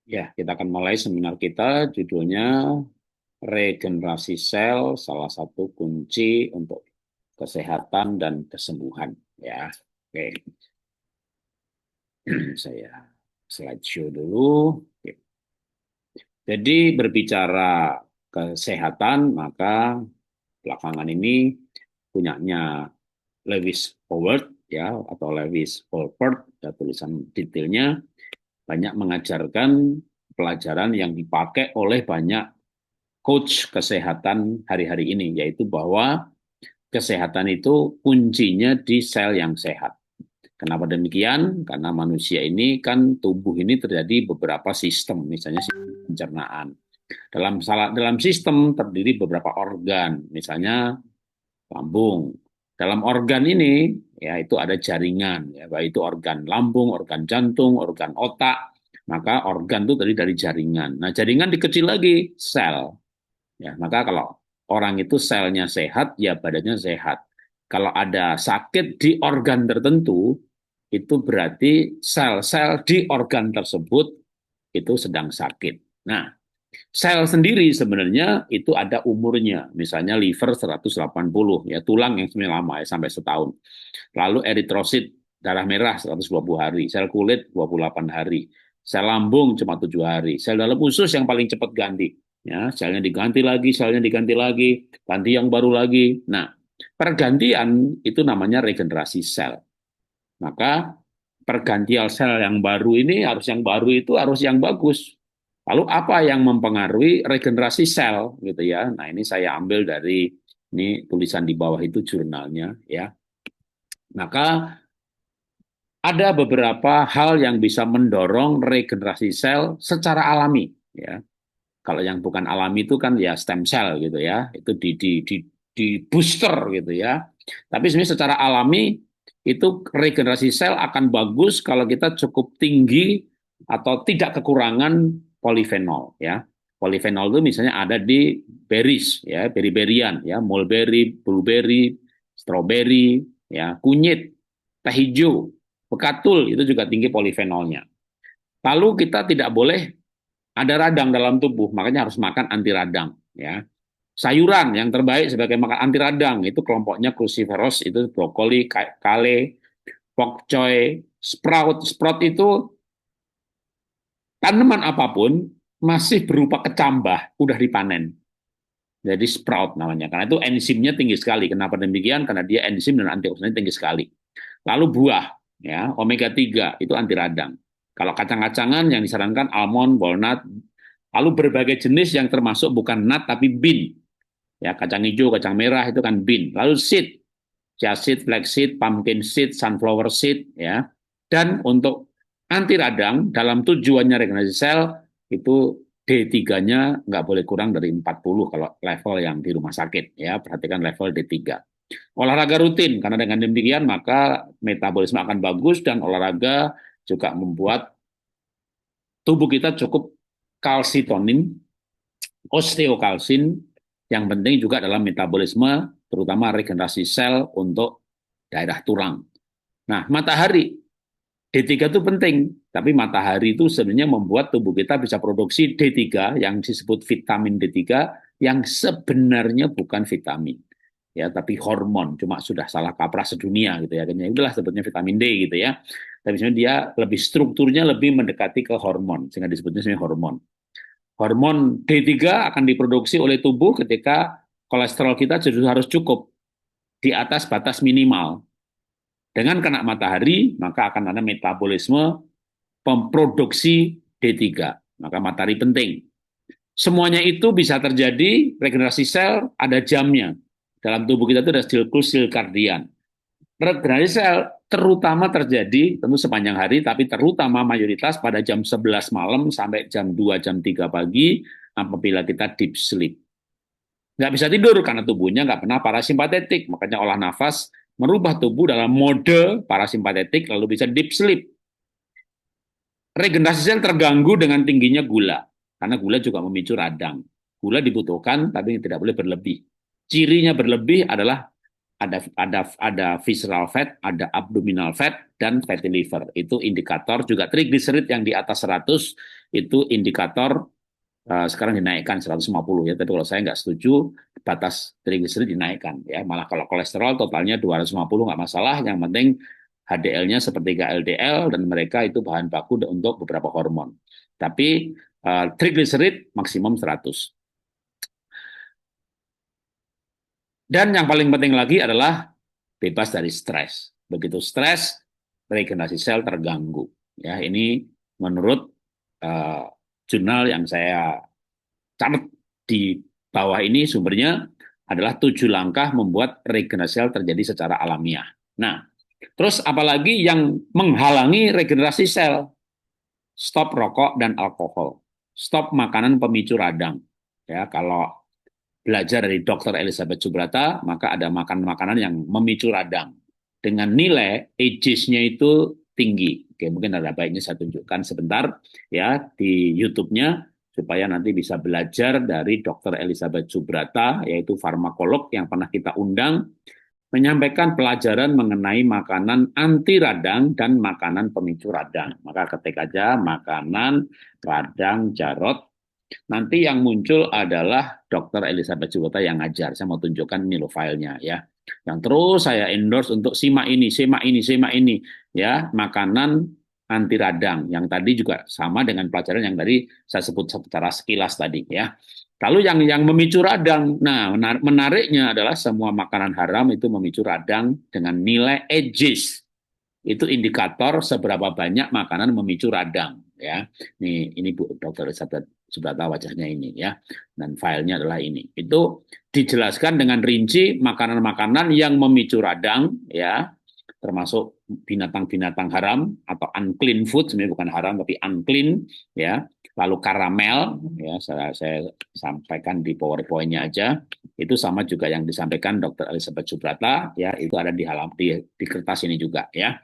Ya, kita akan mulai seminar kita, judulnya Regenerasi Sel, salah satu kunci untuk kesehatan dan kesembuhan. Ya, oke, saya slideshow dulu. Oke. Jadi berbicara kesehatan, maka belakangan ini punyanya Lewis Howard ya atau Lewis Holford, ya, tulisan detailnya banyak mengajarkan pelajaran yang dipakai oleh banyak coach kesehatan hari-hari ini, yaitu bahwa kesehatan itu kuncinya di sel yang sehat. Kenapa demikian? Karena manusia ini kan tubuh ini terjadi beberapa sistem, misalnya sistem pencernaan. Dalam sistem terdiri beberapa organ, misalnya lambung. Dalam organ ini ya itu ada jaringan, ya, baik itu organ lambung, organ jantung, organ otak. Maka organ itu terdiri dari jaringan. Nah, jaringan dikecil lagi sel. Ya, maka kalau orang itu selnya sehat, ya badannya sehat. Kalau ada sakit di organ tertentu, itu berarti sel-sel di organ tersebut itu sedang sakit. Nah, sel sendiri sebenarnya itu ada umurnya. Misalnya liver 180, ya tulang yang sebenarnya lama ya, sampai setahun. Lalu eritrosit, darah merah 120 hari. Sel kulit 28 hari. Sel lambung cuma 7 hari. Sel dalam usus yang paling cepat ganti. Ya, selnya diganti lagi, selnya diganti lagi, ganti yang baru lagi. Nah, pergantian itu namanya regenerasi sel. Maka pergantian sel yang baru ini harus yang baru itu harus yang bagus. Lalu apa yang mempengaruhi regenerasi sel gitu ya? Nah, ini saya ambil dari ini tulisan di bawah itu jurnalnya ya. Maka ada beberapa hal yang bisa mendorong regenerasi sel secara alami ya. Kalau yang bukan alami itu kan ya stem cell gitu ya, itu di booster gitu ya. Tapi sebenarnya secara alami itu regenerasi sel akan bagus kalau kita cukup tinggi atau tidak kekurangan polifenol ya. Polifenol itu misalnya ada di berries ya, beri-berian ya, mulberry, blueberry, strawberry, ya, kunyit, teh hijau, bekatul itu juga tinggi polifenolnya. Lalu kita tidak boleh ada radang dalam tubuh, makanya harus makan anti radang ya. Sayuran yang terbaik sebagai makan anti radang itu kelompoknya cruciferous, itu brokoli, kale, pok choy, sprout. Sprout itu tanaman apapun masih berupa kecambah udah dipanen. Jadi sprout namanya. Karena itu enzimnya tinggi sekali. Kenapa demikian? Karena dia enzim dan antioksidannya tinggi sekali. Lalu buah, ya, omega 3 itu anti radang. Kalau kacang-kacangan yang disarankan almond, walnut, lalu berbagai jenis yang termasuk bukan nut tapi bean. Ya, kacang hijau, kacang merah itu kan bean. Lalu seed, chia seed, flax seed, pumpkin seed, sunflower seed, ya. Dan untuk anti radang dalam tujuannya regenerasi sel itu D3-nya nggak boleh kurang dari 40 kalau level yang di rumah sakit ya, perhatikan level D3. Olahraga rutin karena dengan demikian maka metabolisme akan bagus dan olahraga juga membuat tubuh kita cukup kalsitonin, osteokalsin yang penting juga dalam metabolisme terutama regenerasi sel untuk daerah tulang. Nah, matahari D3 itu penting, tapi matahari itu sebenarnya membuat tubuh kita bisa produksi D3 yang disebut vitamin D3 yang sebenarnya bukan vitamin. Ya, tapi hormon, cuma sudah salah kaprah sedunia gitu ya. Kayaknya udahlah sebutnya vitamin D gitu ya. Tapi sebenarnya dia lebih strukturnya lebih mendekati ke hormon, sehingga disebutnya sebenarnya hormon. Hormon D3 akan diproduksi oleh tubuh ketika kolesterol kita harus cukup di atas batas minimal. Dengan kena matahari, maka akan ada metabolisme memproduksi D3. Maka matahari penting. Semuanya itu bisa terjadi, regenerasi sel ada jamnya. Dalam tubuh kita itu ada siklus sirkadian. Regenerasi sel terutama terjadi tentu sepanjang hari, tapi terutama mayoritas pada jam 11 malam sampai jam 2, jam 3 pagi apabila kita deep sleep. Nggak bisa tidur karena tubuhnya nggak pernah parasimpatetik, makanya olah nafas merubah tubuh dalam mode parasimpatetik lalu bisa deep sleep. Regenerasi sel terganggu dengan tingginya gula, karena gula juga memicu radang. Gula dibutuhkan, tapi tidak boleh berlebih. Cirinya berlebih adalah ada visceral fat, ada abdominal fat, dan fatty liver. Itu indikator juga trigliserid yang di atas 100 itu indikator sekarang dinaikkan 150 ya, tapi kalau saya nggak setuju batas trigliserid dinaikkan ya, malah kalau kolesterol totalnya 250 nggak masalah, yang penting HDL-nya sepertiga LDL dan mereka itu bahan baku untuk beberapa hormon. Tapi trigliserid maksimum 100. Dan yang paling penting lagi adalah bebas dari stres. Begitu stres, regenerasi sel terganggu. Ya, ini menurut uh, jurnal yang saya catat di bawah ini sumbernya adalah 7 langkah membuat regenerasi sel terjadi secara alamiah. Nah, terus apalagi yang menghalangi regenerasi sel? Stop rokok dan alkohol. Stop makanan pemicu radang. Ya, kalau belajar dari Dr. Elizabeth Subrata, maka ada makanan-makanan yang memicu radang. Dengan nilai AGES-nya itu tinggi. Oke, mungkin ada baiknya saya tunjukkan sebentar ya di YouTube-nya supaya nanti bisa belajar dari Dr. Elizabeth Subrata, yaitu farmakolog yang pernah kita undang, menyampaikan pelajaran mengenai makanan anti radang dan makanan pemicu radang. Maka ketik aja makanan radang Jarot. Nanti yang muncul adalah Dr. Elizabeth Subrata yang ngajar. Saya mau tunjukkan ini loh filenya ya. Yang terus saya endorse untuk simak ini, simak ini, simak ini. Ya, makanan anti radang. Yang tadi juga sama dengan pelajaran yang tadi saya sebut secara sekilas tadi ya. Lalu yang memicu radang, nah menariknya adalah semua makanan haram itu memicu radang dengan nilai AGES. Itu indikator seberapa banyak makanan memicu radang ya. Ini Bu Dr. Elizabeth Subrata wajahnya ini ya. Dan filenya adalah ini. Itu dijelaskan dengan rinci makanan-makanan yang memicu radang ya, termasuk binatang-binatang haram atau unclean food, sebenarnya bukan haram tapi unclean ya. Lalu karamel ya, saya sampaikan di PowerPoint-nya aja. Itu sama juga yang disampaikan Dr. Elizabeth Subrata ya, itu ada di kertas ini juga ya.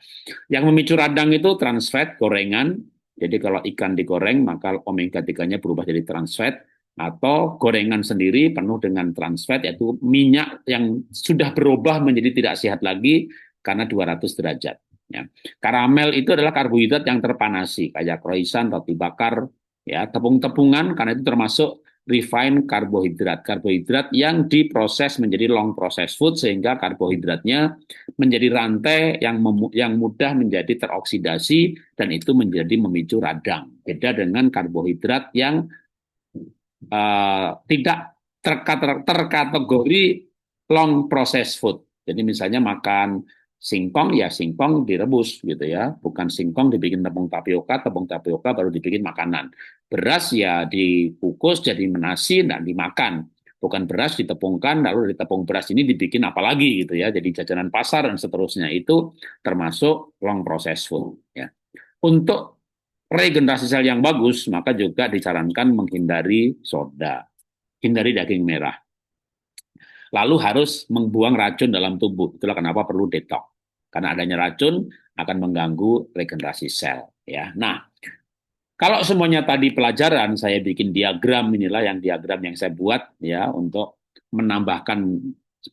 Yang memicu radang itu trans fat, gorengan. Jadi kalau ikan digoreng maka omega 3-nya berubah jadi trans fat, atau gorengan sendiri penuh dengan trans fat, yaitu minyak yang sudah berubah menjadi tidak sehat lagi karena 200 derajat. Ya. Karamel itu adalah karbohidrat yang terpanasi, kayak croissant, roti bakar, ya, tepung-tepungan, karena itu termasuk refined karbohidrat. Karbohidrat yang diproses menjadi long process food sehingga karbohidratnya menjadi rantai yang mudah menjadi teroksidasi dan itu menjadi memicu radang. Beda dengan karbohidrat yang tidak terkategori long process food. Jadi misalnya makan singkong, ya singkong direbus gitu ya, bukan singkong dibikin tepung tapioka baru dibikin makanan. Beras ya dikukus jadi nasi dan dimakan. Bukan beras ditepungkan, lalu dari tepung beras ini dibikin apa lagi gitu ya, jadi jajanan pasar dan seterusnya. Itu termasuk long process food. Ya. Untuk regenerasi sel yang bagus, maka juga disarankan menghindari soda, hindari daging merah. Lalu harus membuang racun dalam tubuh. Itulah kenapa perlu detox. Karena adanya racun akan mengganggu regenerasi sel. Ya. Nah, kalau semuanya tadi pelajaran, saya bikin diagram, inilah yang diagram yang saya buat ya untuk menambahkan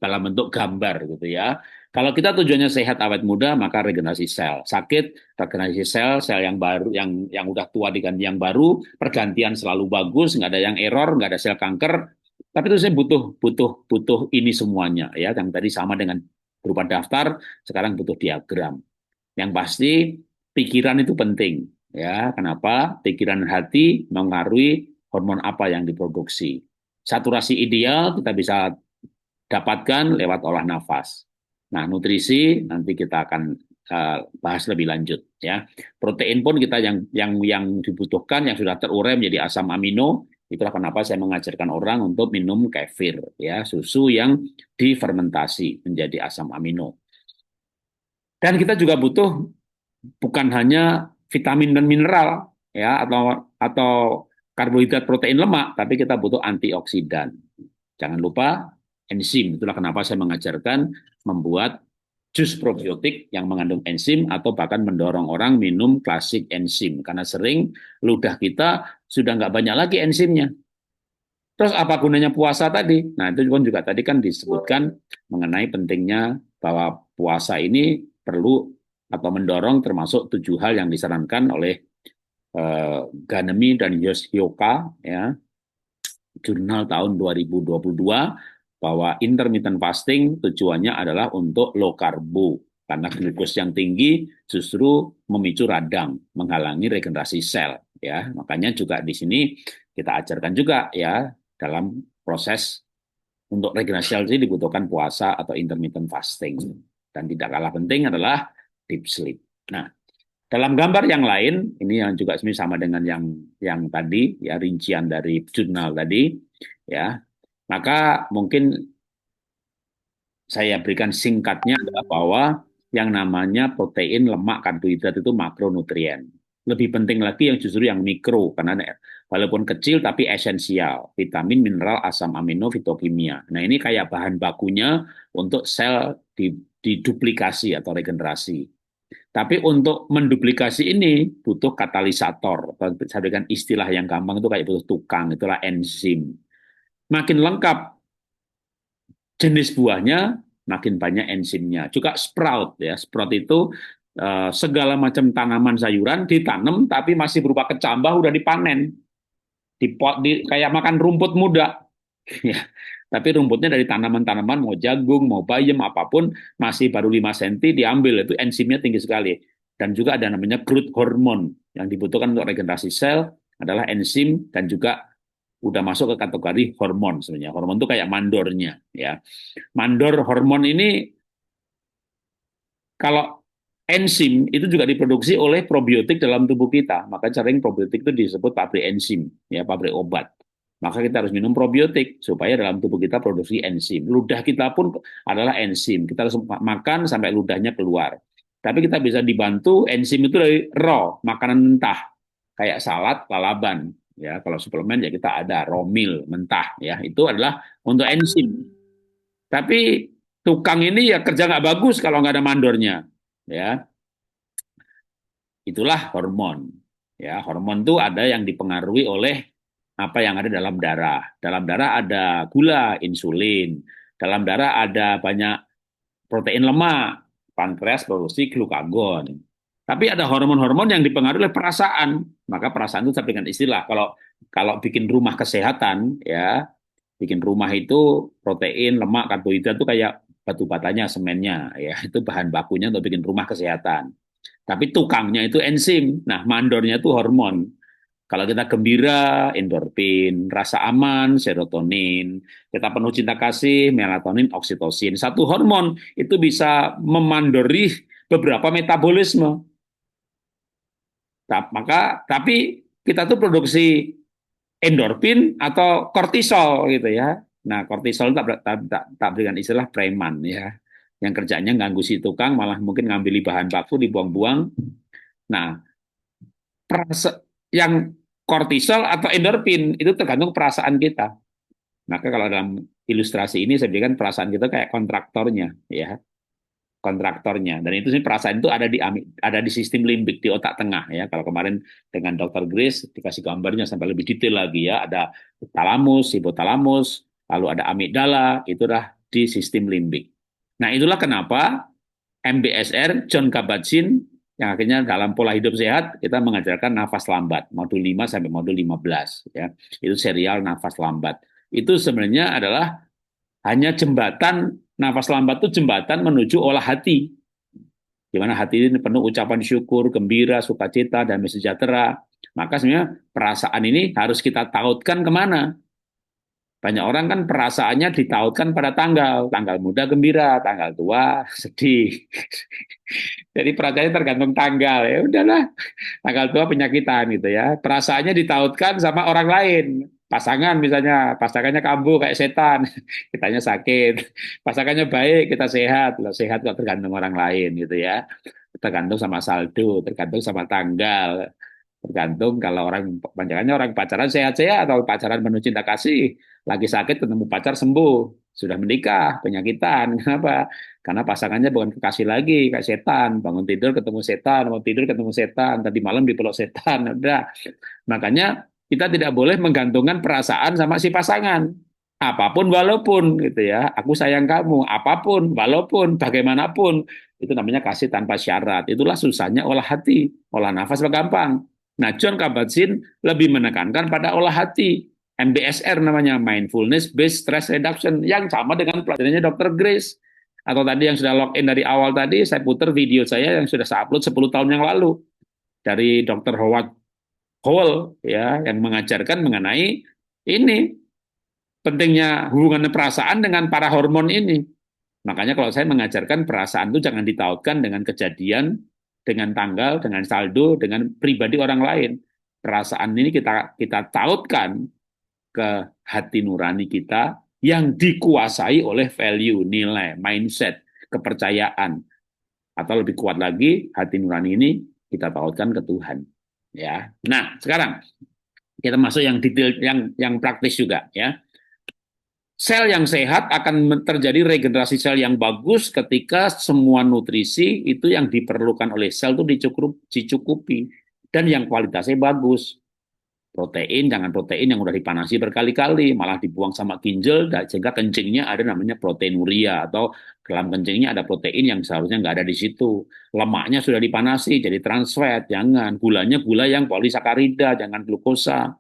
dalam bentuk gambar gitu ya. Kalau kita tujuannya sehat awet muda, maka regenerasi sel. Sakit, regenerasi sel, sel yang baru, yang udah tua diganti yang baru, pergantian selalu bagus, nggak ada yang error, nggak ada sel kanker. Tapi itu saya butuh ini semuanya ya. Yang tadi sama dengan berupa daftar, sekarang butuh diagram. Yang pasti pikiran itu penting. Ya, kenapa? Pikiran dan hati mengaruhi hormon apa yang diproduksi. Saturasi ideal kita bisa dapatkan lewat olah nafas. Nah, nutrisi nanti kita akan bahas lebih lanjut ya. Protein pun kita yang dibutuhkan yang sudah terurai menjadi asam amino. Itulah kenapa saya mengajarkan orang untuk minum kefir ya, susu yang difermentasi menjadi asam amino. Dan kita juga butuh bukan hanya vitamin dan mineral ya atau karbohidrat, protein, lemak, tapi kita butuh antioksidan. Jangan lupa enzim. Itulah kenapa saya mengajarkan membuat jus probiotik yang mengandung enzim atau bahkan mendorong orang minum klasik enzim karena sering ludah kita sudah nggak banyak lagi enzimnya. Terus apa gunanya puasa tadi? Nah, itu juga tadi kan disebutkan mengenai pentingnya bahwa puasa ini perlu atau mendorong termasuk 7 hal yang disarankan oleh Ganemi dan Yoshioka, ya, jurnal tahun 2022, bahwa intermittent fasting tujuannya adalah untuk low karbo, karena glukos yang tinggi justru memicu radang, menghalangi regenerasi sel, ya. Makanya juga di sini kita ajarkan juga, ya, dalam proses untuk regenerasi sel ini dibutuhkan puasa atau intermittent fasting. Dan tidak kalah penting adalah deep sleep. Nah, dalam gambar yang lain, ini yang juga sama dengan yang tadi, ya, rincian dari jurnal tadi, ya. Maka mungkin saya berikan singkatnya adalah bahwa yang namanya protein, lemak, karbohidrat itu makronutrien. Lebih penting lagi yang justru yang mikro, karena walaupun kecil tapi esensial. Vitamin, mineral, asam amino, fitokimia. Nah, ini kayak bahan bakunya untuk sel diduplikasi atau regenerasi. Tapi untuk menduplikasi ini butuh katalisator. Saya berikan istilah yang gampang itu kayak butuh tukang, itulah enzim. Makin lengkap jenis buahnya, makin banyak enzimnya. Juga sprout, ya. Sprout itu segala macam tanaman sayuran ditanam tapi masih berupa kecambah udah dipanen. Kayak makan rumput muda. Ya. Tapi rumputnya dari tanaman-tanaman, mau jagung, mau bayam, apapun, masih baru 5 cm diambil. Itu enzimnya tinggi sekali. Dan juga ada namanya growth hormone yang dibutuhkan untuk regenerasi sel adalah enzim dan juga udah masuk ke kategori hormon sebenarnya. Hormon itu kayak mandornya, ya. Mandor hormon ini kalau enzim itu juga diproduksi oleh probiotik dalam tubuh kita. Maka sering probiotik itu disebut pabrik enzim, ya, pabrik obat. Maka kita harus minum probiotik supaya dalam tubuh kita produksi enzim. Ludah kita pun adalah enzim. Kita harus makan sampai ludahnya keluar. Tapi kita bisa dibantu enzim itu dari raw, makanan mentah, kayak salad, lalaban. Ya, kalau suplemen ya kita ada romil mentah, ya, itu adalah untuk enzim. Tapi tukang ini ya kerja nggak bagus kalau nggak ada mandornya, ya. Itulah hormon. Ya, hormon itu ada yang dipengaruhi oleh apa yang ada dalam darah. Dalam darah ada gula, insulin. Dalam darah ada banyak protein lemak, pankreas produksi glukagon. Tapi ada hormon-hormon yang dipengaruhi oleh perasaan. Maka perasaan itu saya berikan istilah. Kalau kalau bikin rumah kesehatan, ya, bikin rumah itu protein, lemak, karbohidrat itu kayak batu batanya, semennya, ya, itu bahan bakunya untuk bikin rumah kesehatan. Tapi tukangnya itu enzim. Nah, mandornya itu hormon. Kalau kita gembira, endorfin, rasa aman, serotonin, kita penuh cinta kasih, melatonin, oksitosin. Satu hormon itu bisa memandori beberapa metabolisme. Maka, tapi kita tuh produksi endorfin atau kortisol gitu, ya. Nah, kortisol tak berikan istilah preman, ya. Yang kerjanya ganggu si tukang, malah mungkin ngambil bahan baku dibuang-buang. Nah, yang kortisol atau endorfin itu tergantung perasaan kita. Maka kalau dalam ilustrasi ini saya berikan perasaan kita kayak kontraktornya, ya, kontraktornya. Dan itu sih perasaan itu ada di sistem limbik di otak tengah, ya. Kalau kemarin dengan Dr. Grace dikasih gambarnya sampai lebih detail lagi, ya, ada talamus, hipotalamus, lalu ada amigdala, itu udah di sistem limbik. Nah, itulah kenapa MBSR John Kabat-Zinn yang akhirnya dalam pola hidup sehat kita mengajarkan nafas lambat modul 5 sampai modul 15, ya. Itu serial nafas lambat. Itu sebenarnya adalah hanya jembatan. Nafas lambat itu jembatan menuju olah hati. Di mana hati ini penuh ucapan syukur, gembira, sukacita, damai sejahtera. Maka sebenarnya perasaan ini harus kita tautkan kemana? Banyak orang kan perasaannya ditautkan pada tanggal. Tanggal muda gembira, tanggal tua sedih. Jadi perasaannya tergantung tanggal. Ya udahlah, tanggal tua penyakitan gitu, ya. Perasaannya ditautkan sama orang lain. Pasangan misalnya, pasangannya kambuh kayak setan, kitanya sakit. Pasangannya baik, kita sehat. Loh, sehat kok tergantung orang lain gitu, ya. Tergantung sama saldo, tergantung sama tanggal. Tergantung kalau orang, panjangannya orang pacaran sehat-sehat atau pacaran penuh cinta kasih, lagi sakit ketemu pacar sembuh, sudah menikah penyakitan. Kenapa? Karena pasangannya bukan kekasih lagi, kayak setan, bangun tidur ketemu setan, bangun tidur ketemu setan, tadi malam dipeluk setan, udah. Makanya kita tidak boleh menggantungkan perasaan sama si pasangan. Apapun walaupun gitu, ya, aku sayang kamu, apapun walaupun bagaimanapun, itu namanya kasih tanpa syarat. Itulah susahnya olah hati, olah nafas gampang. Nah, John Kabat-Zinn lebih menekankan pada olah hati. MBSR namanya, Mindfulness Based Stress Reduction, yang sama dengan pelajarannya Dr. Grace. Atau tadi yang sudah login dari awal tadi, saya putar video saya yang sudah saya upload 10 tahun yang lalu. Dari Dr. Howard Howell, ya, yang mengajarkan mengenai ini, pentingnya hubungan perasaan dengan para hormon ini. Makanya kalau saya mengajarkan perasaan itu jangan ditautkan dengan kejadian, dengan tanggal, dengan saldo, dengan pribadi orang lain. Perasaan ini kita tautkan ke hati nurani kita yang dikuasai oleh value, nilai, mindset, kepercayaan. Atau lebih kuat lagi, hati nurani ini kita tautkan ke Tuhan. Ya. Nah, sekarang kita masuk yang detail, yang praktis juga, ya. Sel yang sehat akan terjadi regenerasi sel yang bagus ketika semua nutrisi itu yang diperlukan oleh sel itu dicukupi dan yang kualitasnya bagus. Protein, jangan protein yang udah dipanasi berkali-kali, malah dibuang sama ginjal, sehingga kencingnya ada namanya proteinuria, atau dalam kencingnya ada protein yang seharusnya nggak ada di situ. Lemaknya sudah dipanasi, jadi trans fat, jangan. Gulanya gula yang polisakarida, jangan glukosa.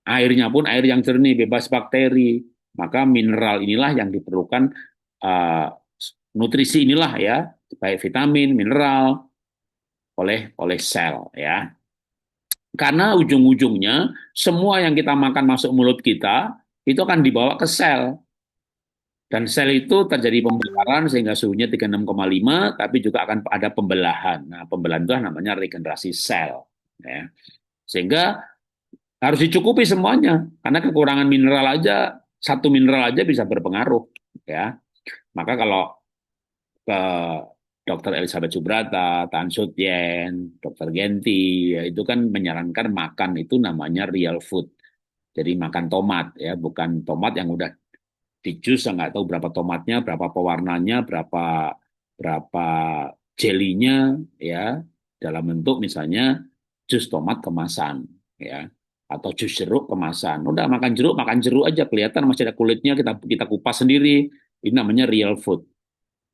Airnya pun air yang jernih, bebas bakteri. Maka mineral inilah yang diperlukan, uh, nutrisi inilah ya, baik vitamin, mineral oleh sel ya. Karena ujung-ujungnya semua yang kita makan masuk mulut kita itu akan dibawa ke sel. Dan sel itu terjadi pembakaran sehingga suhunya 36,5, tapi juga akan ada pembelahan. Nah, pembelahan itu namanya regenerasi sel. Ya. Sehingga harus dicukupi semuanya, karena kekurangan mineral aja, satu mineral aja bisa berpengaruh. Ya. Maka kalau ke Dr. Elizabeth Subrata, Tan Sut Yen, Dr. Genti, ya itu kan menyarankan makan itu namanya real food. Jadi makan tomat ya, bukan tomat yang udah di jus, nggak tahu berapa tomatnya, berapa pewarnanya, berapa berapa jelinya ya, dalam bentuk misalnya jus tomat kemasan ya, atau jus jeruk kemasan. Udah makan jeruk aja kelihatan masih ada kulitnya, kita kita kupas sendiri. Ini namanya real food.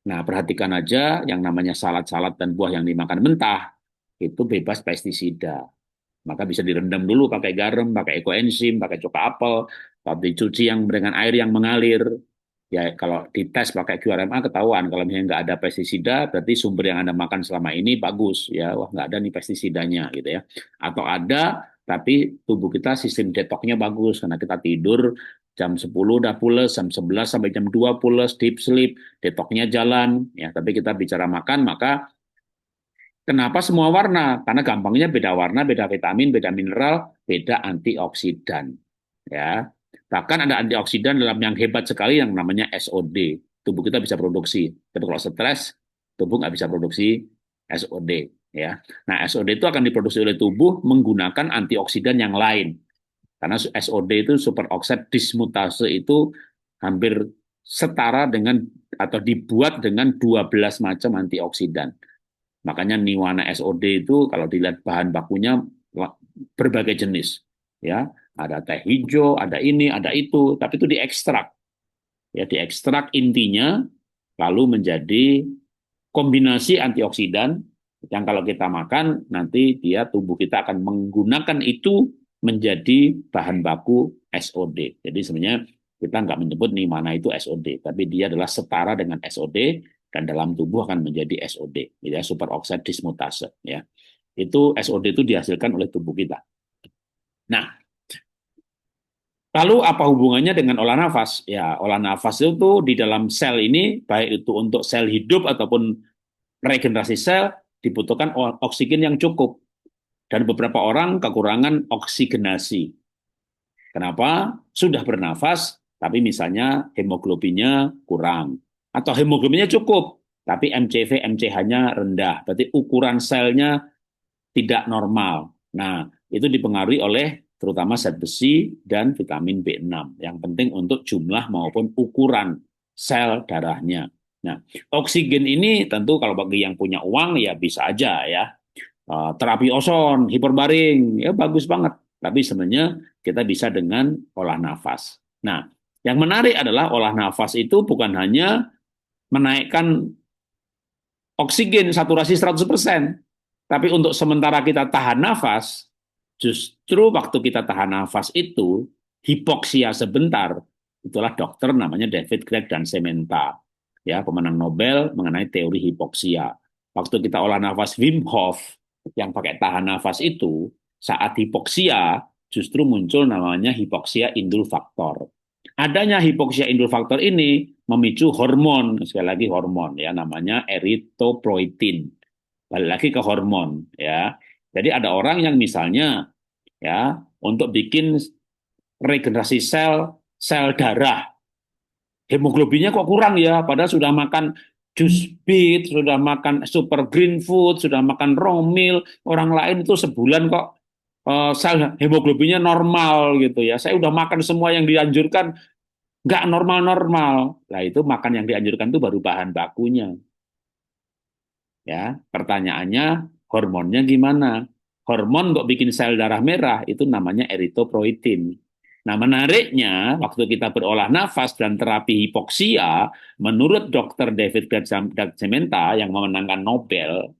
Nah, perhatikan aja yang namanya salad-salad dan buah yang dimakan mentah, itu bebas pestisida. Maka bisa direndam dulu pakai garam, pakai ekoenzim, pakai cuka apel, kalau dicuci yang dengan air yang mengalir. Ya, kalau dites pakai QRMA ketahuan, kalau misalnya nggak ada pestisida, berarti sumber yang Anda makan selama ini bagus. Ya, wah nggak ada nih pestisidanya gitu ya. Atau ada, tapi tubuh kita sistem detoknya bagus, karena kita tidur jam 10 udah pules, jam 11 sampai jam 2 pules, deep sleep, detoknya jalan. Ya, tapi kita bicara makan, maka kenapa semua warna? Karena gampangnya beda warna, beda vitamin, beda mineral, beda antioksidan. Ya, bahkan ada antioksidan dalam yang hebat sekali yang namanya SOD. Tubuh kita bisa produksi. Tapi kalau stres, tubuh nggak bisa produksi SOD. Ya, nah SOD itu akan diproduksi oleh tubuh menggunakan antioksidan yang lain. Karena SOD itu superoxide dismutase itu hampir setara dengan atau dibuat dengan 12 macam antioksidan. Makanya Niwana SOD itu kalau dilihat bahan bakunya berbagai jenis, ya ada teh hijau, ada ini, ada itu, tapi itu diekstrak, ya diekstrak intinya, lalu menjadi kombinasi antioksidan yang kalau kita makan nanti dia tubuh kita akan menggunakan itu menjadi bahan baku SOD. Jadi sebenarnya kita nggak menyebut nih mana itu SOD, tapi dia adalah setara dengan SOD dan dalam tubuh akan menjadi SOD, ya superoxide dismutase. Ya, itu SOD itu dihasilkan oleh tubuh kita. Nah, lalu apa hubungannya dengan olah nafas? Ya, olah nafas itu di dalam sel ini, baik itu untuk sel hidup ataupun regenerasi sel, dibutuhkan oksigen yang cukup. Dan beberapa orang kekurangan oksigenasi. Kenapa? Sudah bernafas, tapi misalnya hemoglobinnya kurang. Atau hemoglobinnya cukup, tapi MCV, MCH-nya rendah. Berarti ukuran selnya tidak normal. Nah, itu dipengaruhi oleh terutama zat besi dan vitamin B6. Yang penting untuk jumlah maupun ukuran sel darahnya. Nah, oksigen ini tentu kalau bagi yang punya uang ya bisa aja ya. Terapi ozon, hiperbaring, ya bagus banget. Tapi sebenarnya kita bisa dengan olah nafas. Nah, yang menarik adalah olah nafas itu bukan hanya menaikkan oksigen saturasi 100%, Tapi untuk sementara kita tahan nafas, justru waktu kita tahan nafas itu hipoksia sebentar. Itulah dokter namanya David Gregg dan Sementa, ya, pemenang Nobel mengenai teori hipoksia. Waktu kita olah nafas Wim Hof yang pakai tahan nafas itu, saat hipoksia justru muncul namanya hipoksia indulfaktor. Adanya hipoksia indulfaktor ini memicu hormon, sekali lagi hormon ya, namanya eritropoietin. Balik lagi ke hormon ya. Jadi ada orang yang misalnya ya untuk bikin regenerasi sel sel darah, hemoglobinnya kok kurang ya, padahal sudah makan jus beet, sudah makan super green food, sudah makan raw meal, orang lain itu sebulan kok sel hemoglobinnya normal gitu ya. Saya udah makan semua yang dianjurkan, nggak normal-normal. Nah itu makan yang dianjurkan itu baru bahan bakunya. Ya, pertanyaannya hormonnya gimana? Hormon kok bikin sel darah merah itu namanya eritropoietin. Nah, menariknya waktu kita berolah nafas dan terapi hipoksia, menurut Dr. David Sementa yang memenangkan Nobel,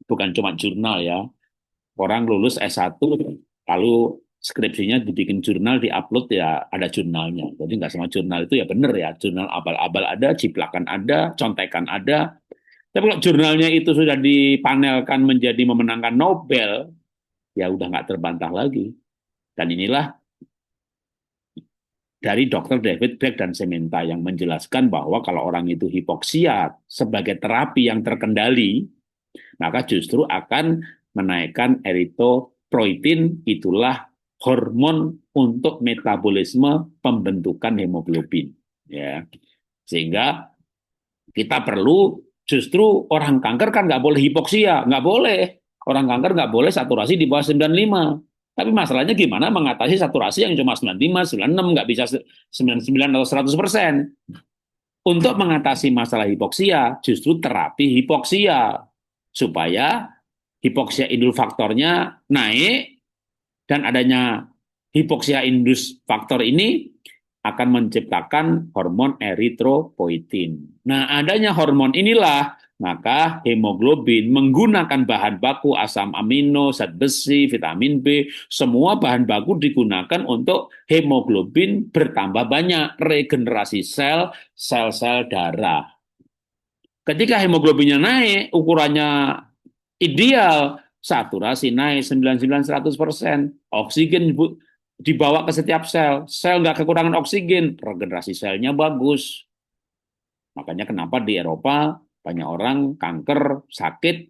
bukan cuma jurnal ya, orang lulus S1 lalu skripsinya dibikin jurnal, diupload ya ada jurnalnya. Jadi nggak semua jurnal itu ya benar ya, jurnal abal-abal ada, ciplakan ada, contekan ada. Tapi kalau jurnalnya itu sudah dipanelkan menjadi memenangkan Nobel, ya udah nggak terbantah lagi. Dan inilah dari Dr. David Gregg dan Sementa yang menjelaskan bahwa kalau orang itu hipoksia sebagai terapi yang terkendali, maka justru akan menaikkan eritropoietin, itulah hormon untuk metabolisme pembentukan hemoglobin. Ya, sehingga kita perlu, justru orang kanker kan nggak boleh hipoksia, nggak boleh. Orang kanker nggak boleh saturasi di bawah 95. Tapi masalahnya gimana mengatasi saturasi yang cuma 95, 96, nggak bisa 99 atau 100%. Untuk mengatasi masalah hipoksia, justru terapi hipoksia. Supaya hipoksia indulfaktornya naik, dan adanya hipoksia indus faktor ini akan menciptakan hormon eritropoietin. Nah, adanya hormon inilah maka hemoglobin menggunakan bahan baku asam amino, zat besi, vitamin B, semua bahan baku digunakan untuk hemoglobin bertambah banyak, regenerasi sel, sel-sel darah. Ketika hemoglobinnya naik, ukurannya ideal, saturasi naik 99-100%, oksigen dibawa ke setiap sel, sel nggak kekurangan oksigen, regenerasi selnya bagus. Makanya kenapa di Eropa banyak orang kanker, sakit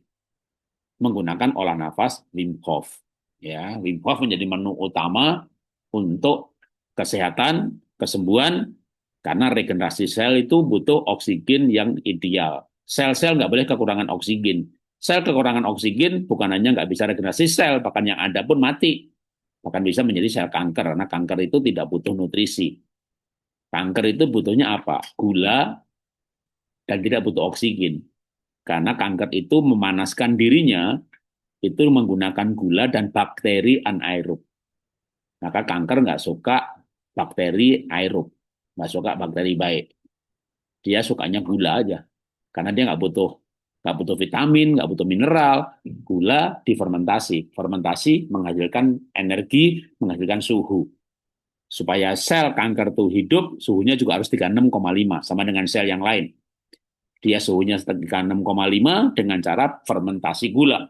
menggunakan olah nafas Wim Hof. Ya, Wim Hof menjadi menu utama untuk kesehatan, kesembuhan, karena regenerasi sel itu butuh oksigen yang ideal. Sel-sel nggak boleh kekurangan oksigen. Sel kekurangan oksigen bukan hanya nggak bisa regenerasi sel, bahkan yang ada pun mati. Bahkan bisa menjadi sel kanker, karena kanker itu tidak butuh nutrisi. Kanker itu butuhnya apa? Gula dan tidak butuh oksigen. Karena kanker itu memanaskan dirinya, itu menggunakan gula dan bakteri anaerob. Maka kanker nggak suka bakteri aerob, nggak suka bakteri baik. Dia sukanya gula aja, karena dia nggak butuh vitamin, nggak butuh mineral. Gula difermentasi, fermentasi menghasilkan energi, menghasilkan suhu. Supaya sel kanker itu hidup, suhunya juga harus 36,5, sama dengan sel yang lain. Dia suhunya 36,5 dengan cara fermentasi gula.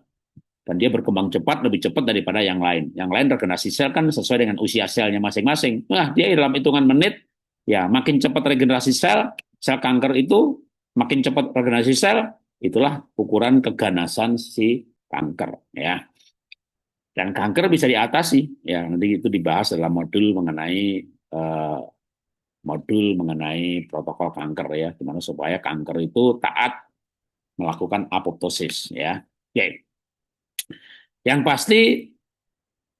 Dan dia berkembang cepat, lebih cepat daripada yang lain. Yang lain regenerasi sel kan sesuai dengan usia selnya masing-masing. Nah, dia dalam hitungan menit, ya makin cepat regenerasi sel, sel kanker itu makin cepat regenerasi sel, itulah ukuran keganasan si kanker. Ya. Dan kanker bisa diatasi. Ya, nanti itu dibahas dalam eh, modul mengenai protokol kanker ya, gimana supaya kanker itu taat melakukan apoptosis ya. Oke. Yang pasti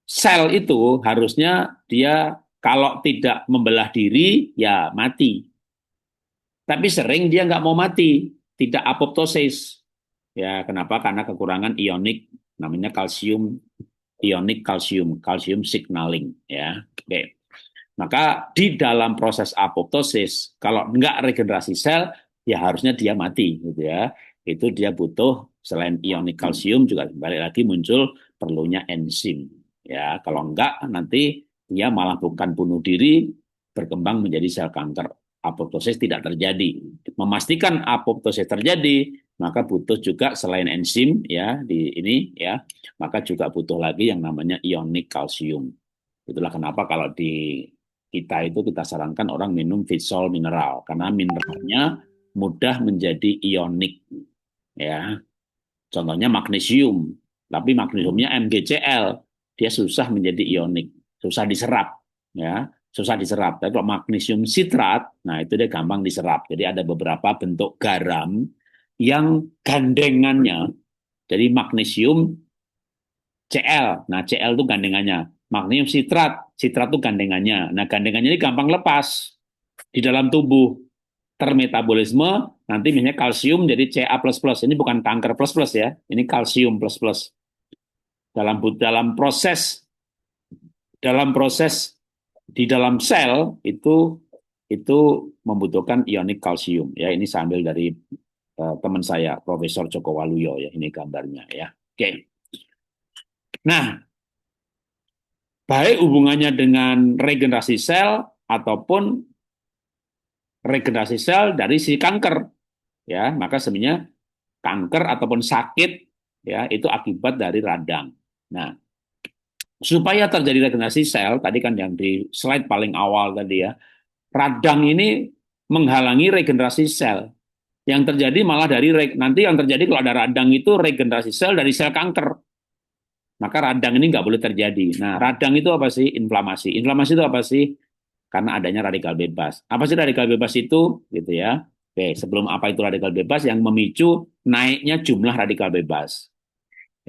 sel itu harusnya dia kalau tidak membelah diri ya mati. Tapi sering dia nggak mau mati, tidak apoptosis. Ya, kenapa? Karena kekurangan ionik, namanya kalsium, ionik kalsium, kalsium signaling. Ya, oke. Maka di dalam proses apoptosis, kalau nggak regenerasi sel, ya harusnya dia mati, gitu ya. itu dia butuh selain ionik kalsium juga balik lagi muncul perlunya enzim. Ya, kalau enggak nanti dia malah bukan bunuh diri, berkembang menjadi sel kanker. Apoptosis tidak terjadi. Memastikan apoptosis terjadi, maka butuh juga selain enzim ya di ini ya, maka juga butuh lagi yang namanya ionik kalsium. Itulah kenapa kalau di kita itu kita sarankan orang minum Vitsol mineral karena mineralnya mudah menjadi ionik ya. Contohnya magnesium, tapi magnesiumnya MgCl, dia susah menjadi ionik, susah diserap ya, susah diserap. Tapi kalau magnesium sitrat, nah itu dia gampang diserap. Jadi ada beberapa bentuk garam yang gandengannya, jadi magnesium Cl. Nah, Cl itu gandengannya. Magnesium sitrat, sitrat itu gandengannya. Nah, gandengannya ini gampang lepas di dalam tubuh. Termetabolisme, nanti misalnya kalsium jadi Ca++. Ini bukan kanker plus plus ya, ini kalsium plus plus. Dalam proses di dalam sel itu membutuhkan ionik kalsium ya. Ini sambil dari teman saya Profesor Joko Waluyo ya, ini gambarnya ya. Oke. Nah, baik hubungannya dengan regenerasi sel ataupun regenerasi sel dari si kanker ya, maka sebenarnya kanker ataupun sakit ya itu akibat dari radang. Nah, supaya terjadi regenerasi sel tadi kan yang di slide paling awal tadi ya, radang ini menghalangi regenerasi sel. Yang terjadi malah dari nanti yang terjadi kalau ada radang itu regenerasi sel dari sel kanker. Maka radang ini nggak boleh terjadi. Nah, radang itu apa sih? Inflamasi. Inflamasi itu apa sih? Karena adanya radikal bebas. Apa sih radikal bebas itu? Gitu ya. Oke, sebelum apa itu radikal bebas yang memicu naiknya jumlah radikal bebas.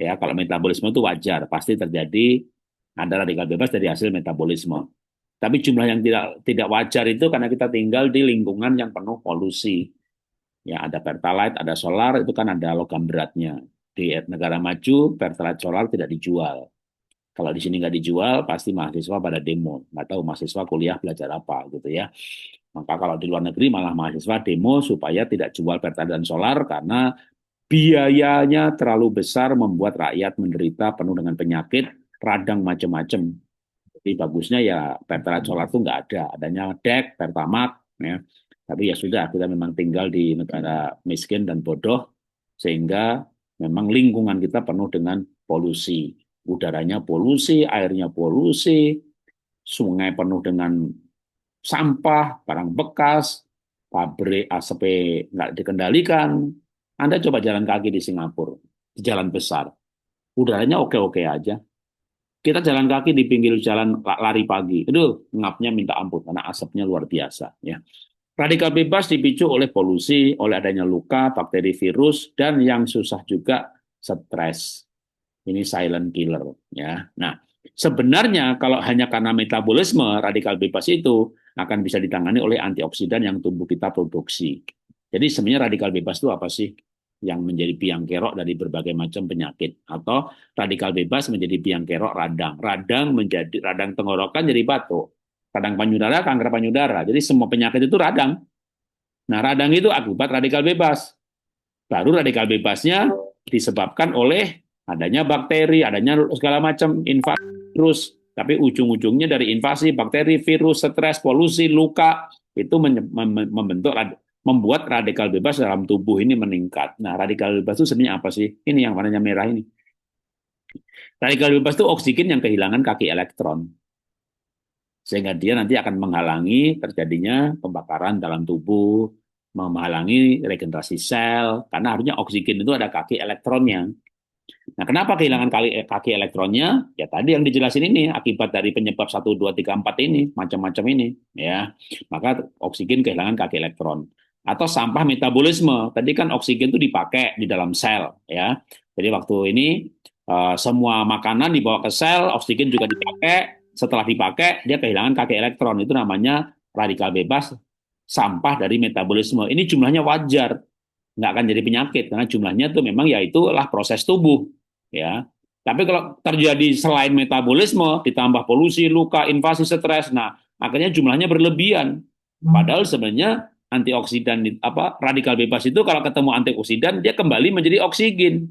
Ya, kalau metabolisme itu wajar, pasti terjadi ada radikal bebas dari hasil metabolisme. Tapi jumlah yang tidak wajar itu karena kita tinggal di lingkungan yang penuh polusi. Ya, ada pertalite, ada solar, itu kan ada logam beratnya. Di negara maju, pertalite solar tidak dijual. Kalau di sini nggak dijual, pasti mahasiswa pada demo. Nggak tahu mahasiswa kuliah belajar apa gitu ya. Maka kalau di luar negeri malah mahasiswa demo supaya tidak jual pertalite dan solar karena biayanya terlalu besar membuat rakyat menderita penuh dengan penyakit, radang macam-macam. Jadi bagusnya ya pertalite solar itu nggak ada. Adanya DEC, Pertamax, ya. Tapi ya sudah, kita memang tinggal di negara miskin dan bodoh, sehingga memang lingkungan kita penuh dengan polusi. Udaranya polusi, airnya polusi, sungai penuh dengan sampah, barang bekas, pabrik ASP nggak dikendalikan. Anda coba jalan kaki di Singapura, di jalan besar, udaranya oke-oke aja. Kita jalan kaki di pinggir jalan lari pagi, itu ngapnya minta ampun karena asapnya luar biasa. Ya. Radikal bebas dipicu oleh polusi, oleh adanya luka, bakteri, virus, dan yang susah juga stres. Ini silent killer. Ya. Nah, sebenarnya kalau hanya karena metabolisme, radikal bebas itu akan bisa ditangani oleh antioksidan yang tubuh kita produksi. Jadi sebenarnya radikal bebas itu apa sih? Yang menjadi biang kerok dari berbagai macam penyakit. Atau radikal bebas menjadi biang kerok radang. Radang tenggorokan jadi batuk. Radang payudara, kanker payudara. Jadi semua penyakit itu radang. Nah, radang itu akibat radikal bebas. Baru radikal bebasnya disebabkan oleh adanya bakteri, adanya segala macam invasi virus. Tapi ujung-ujungnya dari invasi bakteri, virus, stres, polusi, luka itu membuat radikal bebas dalam tubuh ini meningkat. Nah, radikal bebas itu sebenarnya apa sih? Ini yang warnanya merah ini. Radikal bebas itu oksigen yang kehilangan kaki elektron. Sehingga dia nanti akan menghalangi terjadinya pembakaran dalam tubuh, menghalangi regenerasi sel, karena harusnya oksigen itu ada kaki elektronnya. Nah, kenapa kehilangan kaki elektronnya? Ya tadi yang dijelasin ini, akibat dari penyebab 1, 2, 3, 4 ini, macam-macam ini. Ya, maka oksigen kehilangan kaki elektron. Atau sampah metabolisme, tadi kan oksigen itu dipakai di dalam sel. Ya, jadi waktu ini semua makanan dibawa ke sel, oksigen juga dipakai, setelah dipakai, dia kehilangan kaki elektron. Itu namanya radikal bebas sampah dari metabolisme. Ini jumlahnya wajar, nggak akan jadi penyakit karena jumlahnya tuh memang ya itulah proses tubuh ya. Tapi kalau terjadi selain metabolisme ditambah polusi, luka, invasi, stres, nah akhirnya jumlahnya berlebihan. Padahal sebenarnya antioksidan radikal bebas itu kalau ketemu antioksidan dia kembali menjadi oksigen.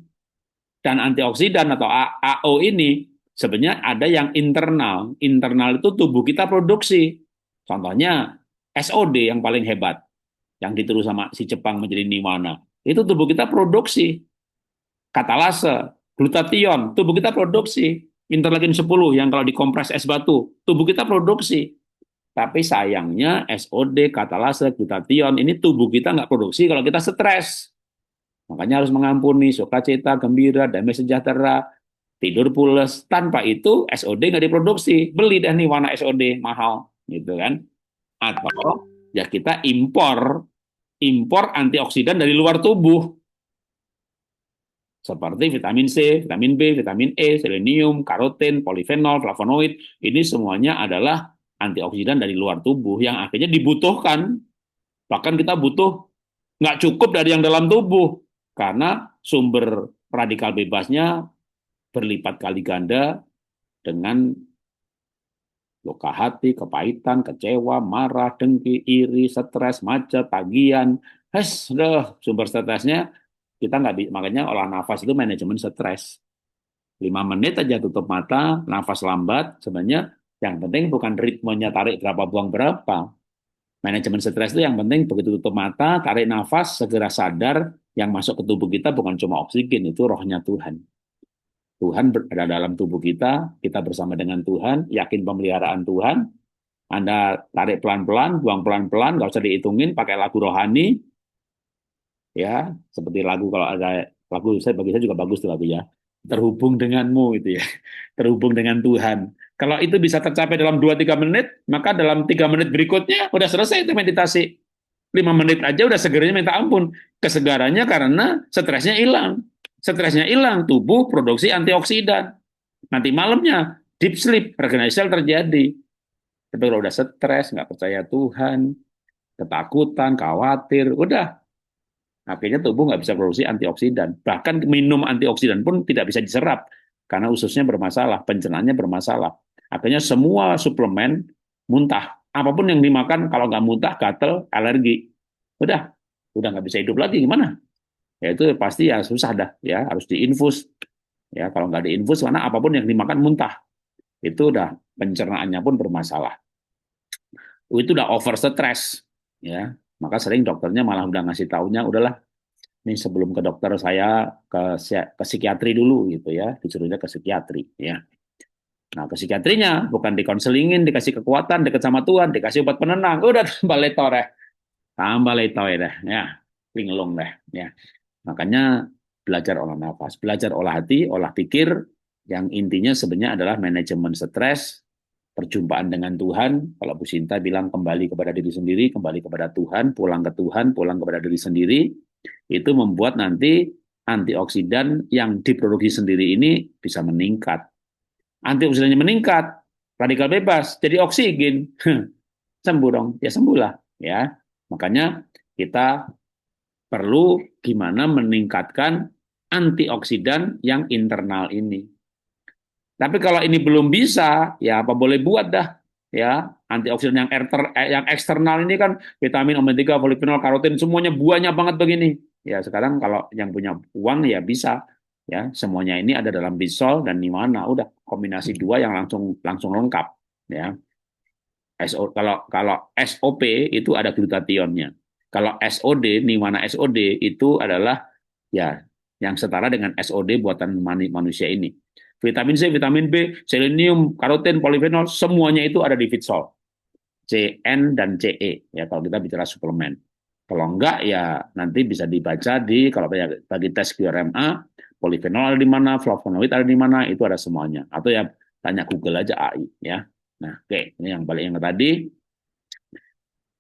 Dan antioksidan atau AO ini sebenarnya ada yang internal. Internal itu tubuh kita produksi. Contohnya SOD yang paling hebat, yang ditiru sama si Jepang menjadi nirwana. Itu tubuh kita produksi. Katalase, glutathione, tubuh kita produksi. Interleukin 10 yang kalau dikompres es batu, tubuh kita produksi. Tapi sayangnya SOD, katalase, glutathione ini tubuh kita nggak produksi kalau kita stres. Makanya harus mengampuni, sukacita, gembira, damai sejahtera, tidur pules. Tanpa itu SOD nggak diproduksi. Beli deh nih warna SOD mahal, gitu kan? Atau ya kita impor antioksidan dari luar tubuh. Seperti vitamin C, vitamin B, vitamin E, selenium, karotin, polifenol, flavonoid. Ini semuanya adalah antioksidan dari luar tubuh yang akhirnya dibutuhkan. Bahkan kita butuh nggak cukup dari yang dalam tubuh. Karena sumber radikal bebasnya berlipat kali ganda dengan luka hati, kepahitan, kecewa, marah, dengki, iri, stres, macet, tagihan. Sumber stresnya kita nggak bisa. Makanya olah nafas itu manajemen stres. 5 menit aja tutup mata, nafas lambat. Sebenarnya yang penting bukan ritmenya tarik berapa, buang berapa. Manajemen stres itu yang penting begitu tutup mata, tarik nafas, segera sadar yang masuk ke tubuh kita bukan cuma oksigen, itu rohnya Tuhan. Tuhan berada dalam tubuh kita bersama dengan Tuhan, yakin pemeliharaan Tuhan, Anda tarik pelan-pelan, buang pelan-pelan, nggak usah dihitungin, pakai lagu rohani, ya, seperti lagu kalau ada lagu, bagi saya juga bagus tuh lagu ya, terhubung denganmu itu ya, terhubung dengan Tuhan. Kalau itu bisa tercapai dalam 2-3 menit, maka dalam 3 menit berikutnya udah selesai itu meditasi. 5 menit aja udah segernya minta ampun. Kesegarannya karena stresnya hilang. Stresnya hilang, tubuh produksi antioksidan. Nanti malamnya deep sleep, regenerasi sel terjadi. Tapi kalau udah stres, nggak percaya Tuhan, ketakutan, khawatir, udah. Akhirnya tubuh nggak bisa produksi antioksidan. Bahkan minum antioksidan pun tidak bisa diserap. Karena ususnya bermasalah, pencernaannya bermasalah. Akhirnya semua suplemen muntah. Apapun yang dimakan, kalau nggak muntah, gatel, alergi. Udah nggak bisa hidup lagi, gimana? Ya itu pasti ya susah dah, ya harus diinfus. Ya kalau nggak diinfus, karena apapun yang dimakan muntah. Itu udah pencernaannya pun bermasalah. Itu udah over stress, ya. Maka sering dokternya malah udah ngasih taunya, udahlah, ini sebelum ke dokter saya ke psikiatri dulu gitu ya, disuruhnya ke psikiatri ya. Nah, ke psikiatrinya bukan dikonselingin, dikasih kekuatan, dekat sama Tuhan, dikasih obat penenang, udah tambah letoy deh, ya, linglung deh, ya. Makanya belajar olah nafas, belajar olah hati, olah pikir, yang intinya sebenarnya adalah manajemen stres, perjumpaan dengan Tuhan. Kalau Bu Sinta bilang kembali kepada diri sendiri, kembali kepada Tuhan, pulang ke Tuhan, pulang kepada diri sendiri, itu membuat nanti antioksidan yang diproduksi sendiri ini bisa meningkat. Antioksidannya meningkat, radikal bebas, jadi oksigen. Sembuh dong, ya sembuh lah. Ya. Makanya kita perlu gimana meningkatkan antioksidan yang internal ini. Tapi kalau ini belum bisa, ya apa boleh buat dah. Ya, antioksidan yang eksternal ini kan vitamin omega 3, polifenol, karotin semuanya banyak banget begini. Ya, sekarang kalau yang punya uang ya bisa. Ya, semuanya ini ada dalam Bisol dan Nimana. Udah kombinasi dua yang langsung lengkap. Ya. Kalau SOP itu ada glutationnya. Kalau SOD, Nimana SOD itu adalah ya yang setara dengan SOD buatan manusia ini. Vitamin C, vitamin B, selenium, karotin, polifenol, semuanya itu ada di Fitsol. C, N, dan CE, ya kalau kita bicara suplemen. Kalau enggak, ya nanti bisa dibaca kalau bagi tes QRMA, polifenol ada di mana, flavonoid ada di mana, itu ada semuanya. Atau ya tanya Google aja AI, ya. Nah, oke, ini yang paling yang tadi.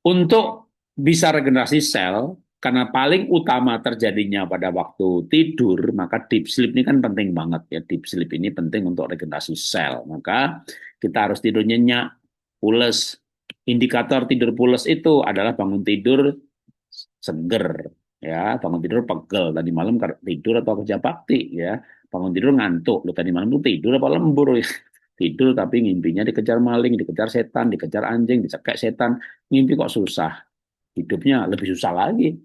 Untuk bisa regenerasi sel, karena paling utama terjadinya pada waktu tidur, maka deep sleep ini kan penting banget ya. Deep sleep ini penting untuk regenerasi sel. Maka kita harus tidur nyenyak, pules. Indikator tidur pules itu adalah bangun tidur seger, ya, bangun tidur pegel. Tadi malam tidur atau kerja bakti, ya, bangun tidur ngantuk. Lu tadi malam tuh tidur apa lembur? Ya? Tidur tapi ngimpinya dikejar maling, dikejar setan, dikejar anjing, dicekek setan. Ngimpi kok susah. hidupnya lebih susah lagi.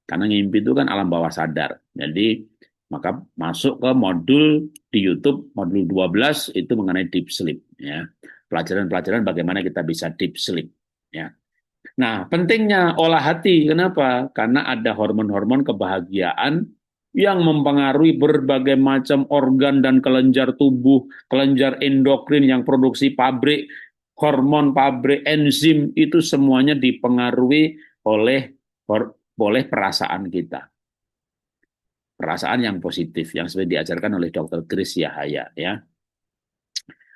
Karena ngimpi itu kan alam bawah sadar. Jadi maka masuk ke modul di YouTube, modul 12 itu mengenai deep sleep. Ya. Pelajaran-pelajaran bagaimana kita bisa deep sleep. Ya. Nah, pentingnya olah hati. Kenapa? Karena ada hormon-hormon kebahagiaan yang mempengaruhi berbagai macam organ dan kelenjar tubuh, kelenjar endokrin yang produksi pabrik, hormon pabrik, enzim, itu semuanya dipengaruhi oleh oleh perasaan kita. Perasaan yang positif, yang seperti diajarkan oleh Dr. Chris Yahaya. Ya.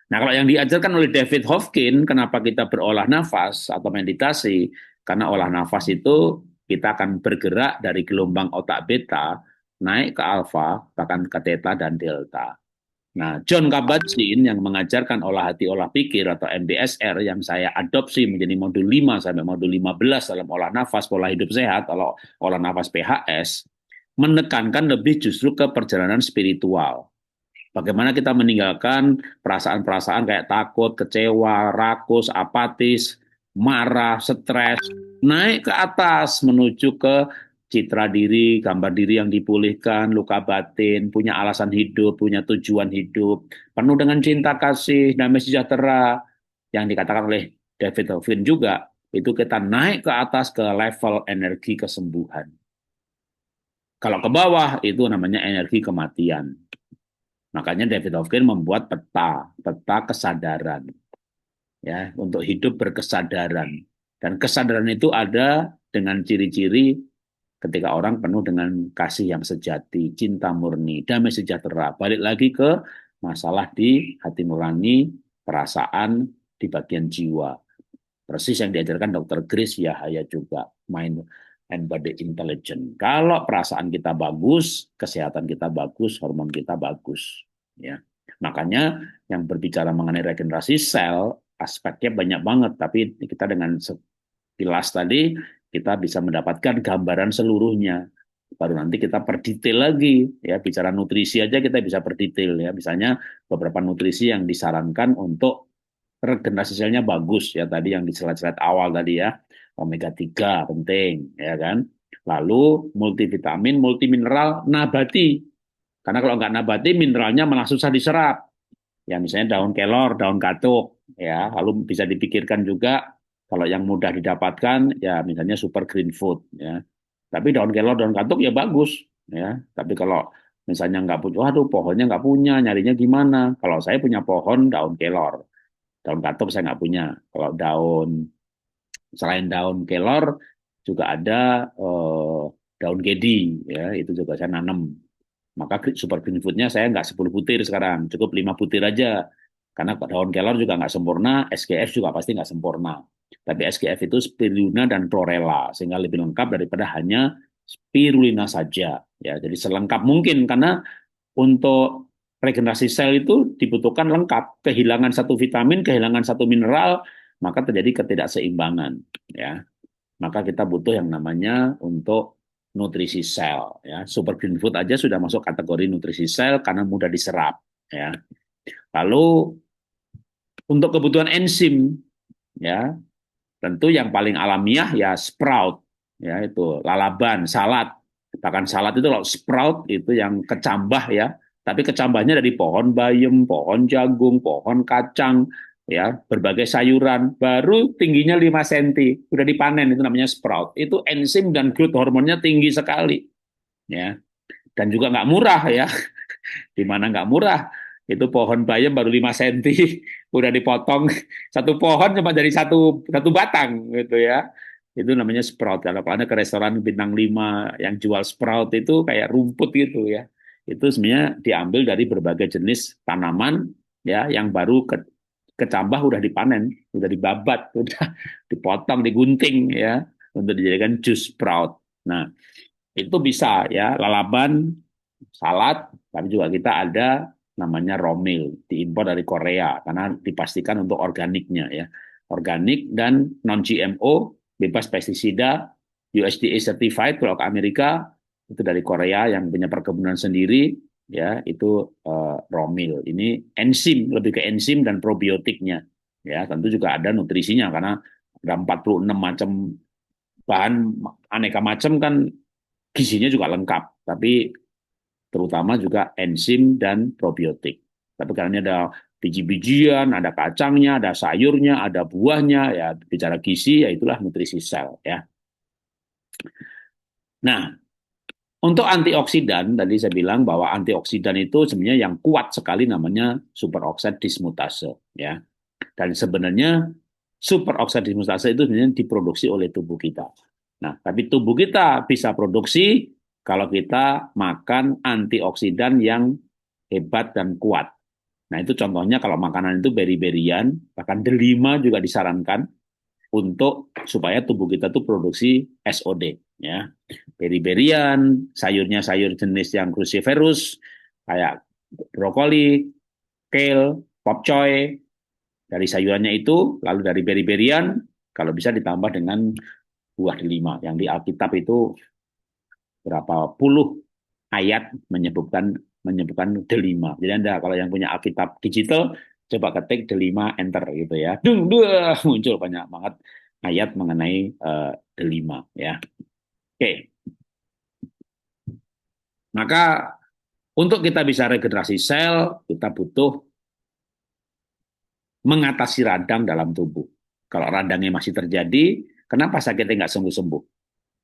Nah, kalau yang diajarkan oleh David Hofkin, kenapa kita berolah nafas atau meditasi? Karena olah nafas itu kita akan bergerak dari gelombang otak beta, naik ke alfa, bahkan ke theta dan delta. Nah, John Kabat-Zinn yang mengajarkan olah hati, olah pikir atau MBSR yang saya adopsi menjadi modul 5 sampai modul 15 dalam olah nafas, pola hidup sehat, kalau olah nafas PHS, menekankan lebih justru ke perjalanan spiritual. Bagaimana kita meninggalkan perasaan-perasaan kayak takut, kecewa, rakus, apatis, marah, stres, naik ke atas menuju ke citra diri, gambar diri yang dipulihkan, luka batin, punya alasan hidup, punya tujuan hidup, penuh dengan cinta kasih, damai sejahtera, yang dikatakan oleh David Hoffman juga, itu kita naik ke atas ke level energi kesembuhan. Kalau ke bawah itu namanya energi kematian. Makanya David Hawkins membuat peta kesadaran, ya, untuk hidup berkesadaran. Dan kesadaran itu ada dengan ciri-ciri ketika orang penuh dengan kasih yang sejati, cinta murni, damai sejahtera. Balik lagi ke masalah di hati nurani, perasaan di bagian jiwa. Persis yang diajarkan Dr. Chris Yahaya juga, mind and body intelligence. Kalau perasaan kita bagus, kesehatan kita bagus, hormon kita bagus. Ya. Makanya yang berbicara mengenai regenerasi sel, aspeknya banyak banget, tapi kita dengan sekilas tadi, kita bisa mendapatkan gambaran seluruhnya. Baru nanti kita perdetail lagi, ya, bicara nutrisi aja kita bisa perdetail, ya. Misalnya beberapa nutrisi yang disarankan untuk regenerasi selnya bagus, ya, tadi yang di slide-slide awal tadi, ya, omega 3 penting, ya kan. Lalu multivitamin, multimineral, nabati. Karena kalau nggak nabati, mineralnya malah susah diserap. Ya, misalnya daun kelor, daun katuk, ya. Lalu bisa dipikirkan juga kalau yang mudah didapatkan, ya, misalnya super green food, ya. Tapi daun kelor, daun katuk ya bagus, ya. Tapi kalau misalnya nggak punya, waduh, pohonnya nggak punya, nyarinya gimana? Kalau saya punya pohon daun kelor, daun katuk saya nggak punya. Kalau selain daun kelor juga ada daun gedi, ya, itu juga saya nanam. Maka super green food-nya saya nggak 10 butir sekarang, cukup 5 butir aja. Karena daun kelor juga nggak sempurna, SGF juga pasti nggak sempurna. Tapi SGF itu spirulina dan chlorella, sehingga lebih lengkap daripada hanya spirulina saja. Ya, jadi selengkap mungkin, karena untuk regenerasi sel itu dibutuhkan lengkap. Kehilangan satu vitamin, kehilangan satu mineral, maka terjadi ketidakseimbangan. Ya, maka kita butuh yang namanya untuk nutrisi sel. Ya, super green food aja sudah masuk kategori nutrisi sel karena mudah diserap. Ya, lalu untuk kebutuhan enzim, ya, tentu yang paling alamiah ya sprout, ya, itu lalaban, salad. Bahkan salad itu kalau sprout itu yang kecambah, ya, tapi kecambahnya dari pohon bayam, pohon jagung, pohon kacang, ya, berbagai sayuran, baru tingginya 5 cm, udah dipanen, itu namanya sprout. Itu enzim dan growth hormonnya tinggi sekali, ya. Dan juga nggak murah, ya. Di mana nggak murah? Itu pohon bayam baru 5 cm, udah dipotong satu pohon cuma dari satu satu batang gitu, ya. Itu namanya sprout. Kalau Anda ke restoran bintang 5 yang jual sprout itu kayak rumput gitu, ya. Itu sebenarnya diambil dari berbagai jenis tanaman, ya, yang baru kecambah udah dipanen, udah dibabat, udah dipotong, digunting, ya, untuk dijadikan jus sprout. Nah, itu bisa, ya, lalaban, salad, tapi juga kita ada namanya raw meal, diimpor dari Korea karena dipastikan untuk organiknya, ya. Organik dan non GMO, bebas pestisida, USDA certified. Kalau ke Amerika itu dari Korea yang punya perkebunan sendiri, ya, itu raw meal. Ini enzim, lebih ke enzim dan probiotiknya, ya. Tentu juga ada nutrisinya karena ada 46 macam bahan aneka macam kan gizinya juga lengkap, tapi terutama juga enzim dan probiotik. Tapi karena ini ada biji-bijian, ada kacangnya, ada sayurnya, ada buahnya, ya bicara gizi, ya itulah nutrisi sel ya. Nah, untuk antioksidan, tadi saya bilang bahwa antioksidan itu sebenarnya yang kuat sekali namanya superoxide dismutase ya. Dan sebenarnya superoxide dismutase itu sebenarnya diproduksi oleh tubuh kita. Nah, tapi tubuh kita bisa produksi kalau kita makan antioksidan yang hebat dan kuat. Nah, itu contohnya kalau makanan itu beri-berian, bahkan delima juga disarankan untuk supaya tubuh kita tuh produksi SOD ya. Beri-berian, sayurnya sayur jenis yang cruciferous kayak brokoli, kale, pop choy, dari sayurannya itu, lalu dari beri-berian, kalau bisa ditambah dengan buah delima. Yang di Alkitab itu berapa puluh ayat menyebutkan delima. Jadi Anda kalau yang punya Alkitab digital, coba ketik delima, enter gitu ya. Dung, duh, muncul banyak banget ayat mengenai delima ya. Oke, maka untuk kita bisa regenerasi sel, kita butuh mengatasi radang dalam tubuh. Kalau radangnya masih terjadi, kenapa sakitnya nggak sembuh-sembuh?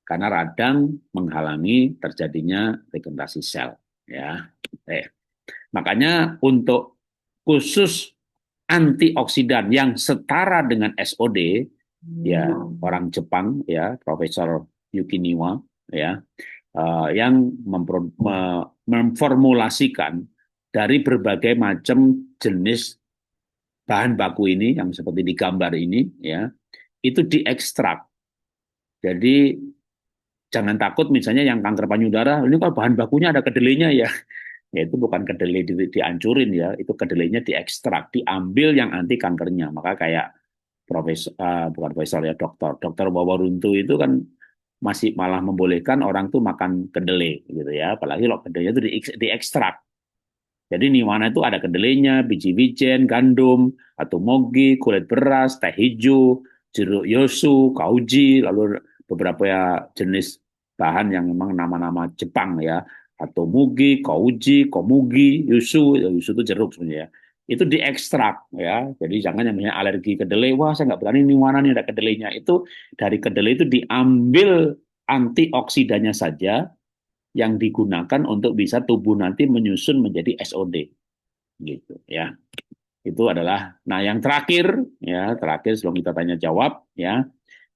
Karena radang menghalangi terjadinya regenerasi sel. Ya, makanya untuk khusus antioksidan yang setara dengan SOD, ya orang Jepang ya Profesor Yuki Niwa ya yang memformulasikan dari berbagai macam jenis bahan baku ini yang seperti di gambar ini ya itu diekstrak. Jadi jangan takut misalnya yang kanker payudara ini kalau bahan bakunya ada kedelainya ya. Ya itu bukan kedelai dihancurin ya, itu kedelainya diekstrak, diambil yang anti kankernya. Maka kayak profesor bukan profesor ya dokter Wawaruntu itu kan masih malah membolehkan orang tuh makan kedelai gitu ya, apalagi kalau kedelainya itu diekstrak. Jadi niwana itu ada kedelainya, biji wijen, gandum, atau mogi, kulit beras, teh hijau, jeruk yosu, kauji, lalu beberapa ya jenis bahan yang memang nama-nama Jepang ya, atau mugi, kauji, komugi, yusu, ya, yusu itu jeruk sebenarnya. Itu diekstrak ya, jadi jangan yang punya alergi kedelai, wah saya nggak berani niwana nih ada kedelainya. Itu dari kedelai itu diambil antioksidannya saja, yang digunakan untuk bisa tubuh nanti menyusun menjadi SOD gitu ya. Itu adalah nah yang terakhir ya, terakhir sebelum kita tanya jawab ya,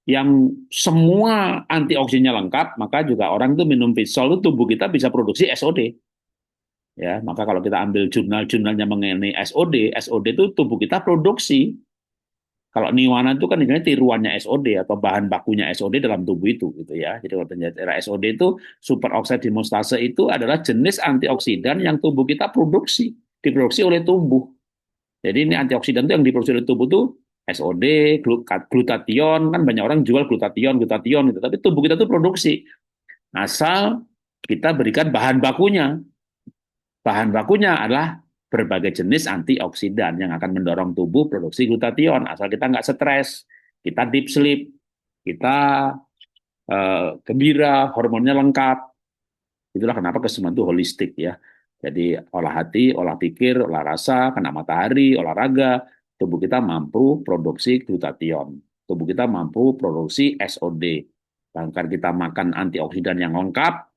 yang semua antioksidannya lengkap, maka juga orang itu minum Fitsol itu tubuh kita bisa produksi SOD. Ya, maka kalau kita ambil jurnal-jurnalnya mengenai SOD, SOD itu tubuh kita produksi. Kalau Niwana itu kan sebenarnya tiruannya SOD atau bahan bakunya SOD dalam tubuh itu gitu ya. Jadi kalau ternyata SOD itu superoxide dimustase itu adalah jenis antioksidan yang tubuh kita produksi, diproduksi oleh tubuh. Jadi ini antioksidan itu yang diproduksi oleh tubuh itu SOD, glutathione, kan banyak orang jual glutathione gitu, tapi tubuh kita tuh produksi. Asal kita berikan bahan bakunya. Bahan bakunya adalah berbagai jenis antioksidan yang akan mendorong tubuh produksi glutathione. Asal kita nggak stres, kita deep sleep, kita gembira, hormonnya lengkap. Itulah kenapa kesemuanya itu holistik ya. Jadi olah hati, olah pikir, olah rasa, kena matahari, olahraga, tubuh kita mampu produksi glutathione. Tubuh kita mampu produksi SOD. Bahkan kita makan antioksidan yang lengkap,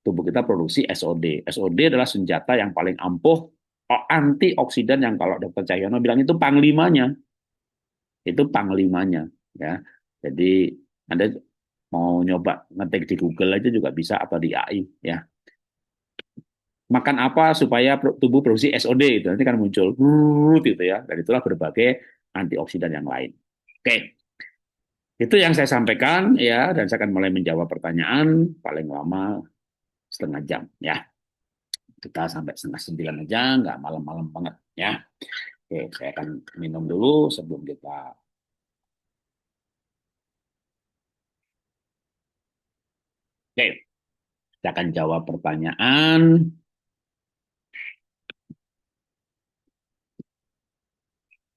tubuh kita produksi SOD. SOD adalah senjata yang paling ampuh antioksidan yang kalau Dokter Cahyono bilang itu panglimanya. Itu panglimanya ya. Jadi Anda mau nyoba ngetik di Google aja juga bisa atau di AI ya. Makan apa supaya tubuh produksi SOD itu nanti kan muncul gitu ya. Dan itulah berbagai antioksidan yang lain. Oke, itu yang saya sampaikan ya dan saya akan mulai menjawab pertanyaan paling lama setengah jam ya. Kita sampai setengah 9 aja, nggak malam-malam banget ya. Oke, saya akan minum dulu sebelum kita. Oke, kita akan jawab pertanyaan.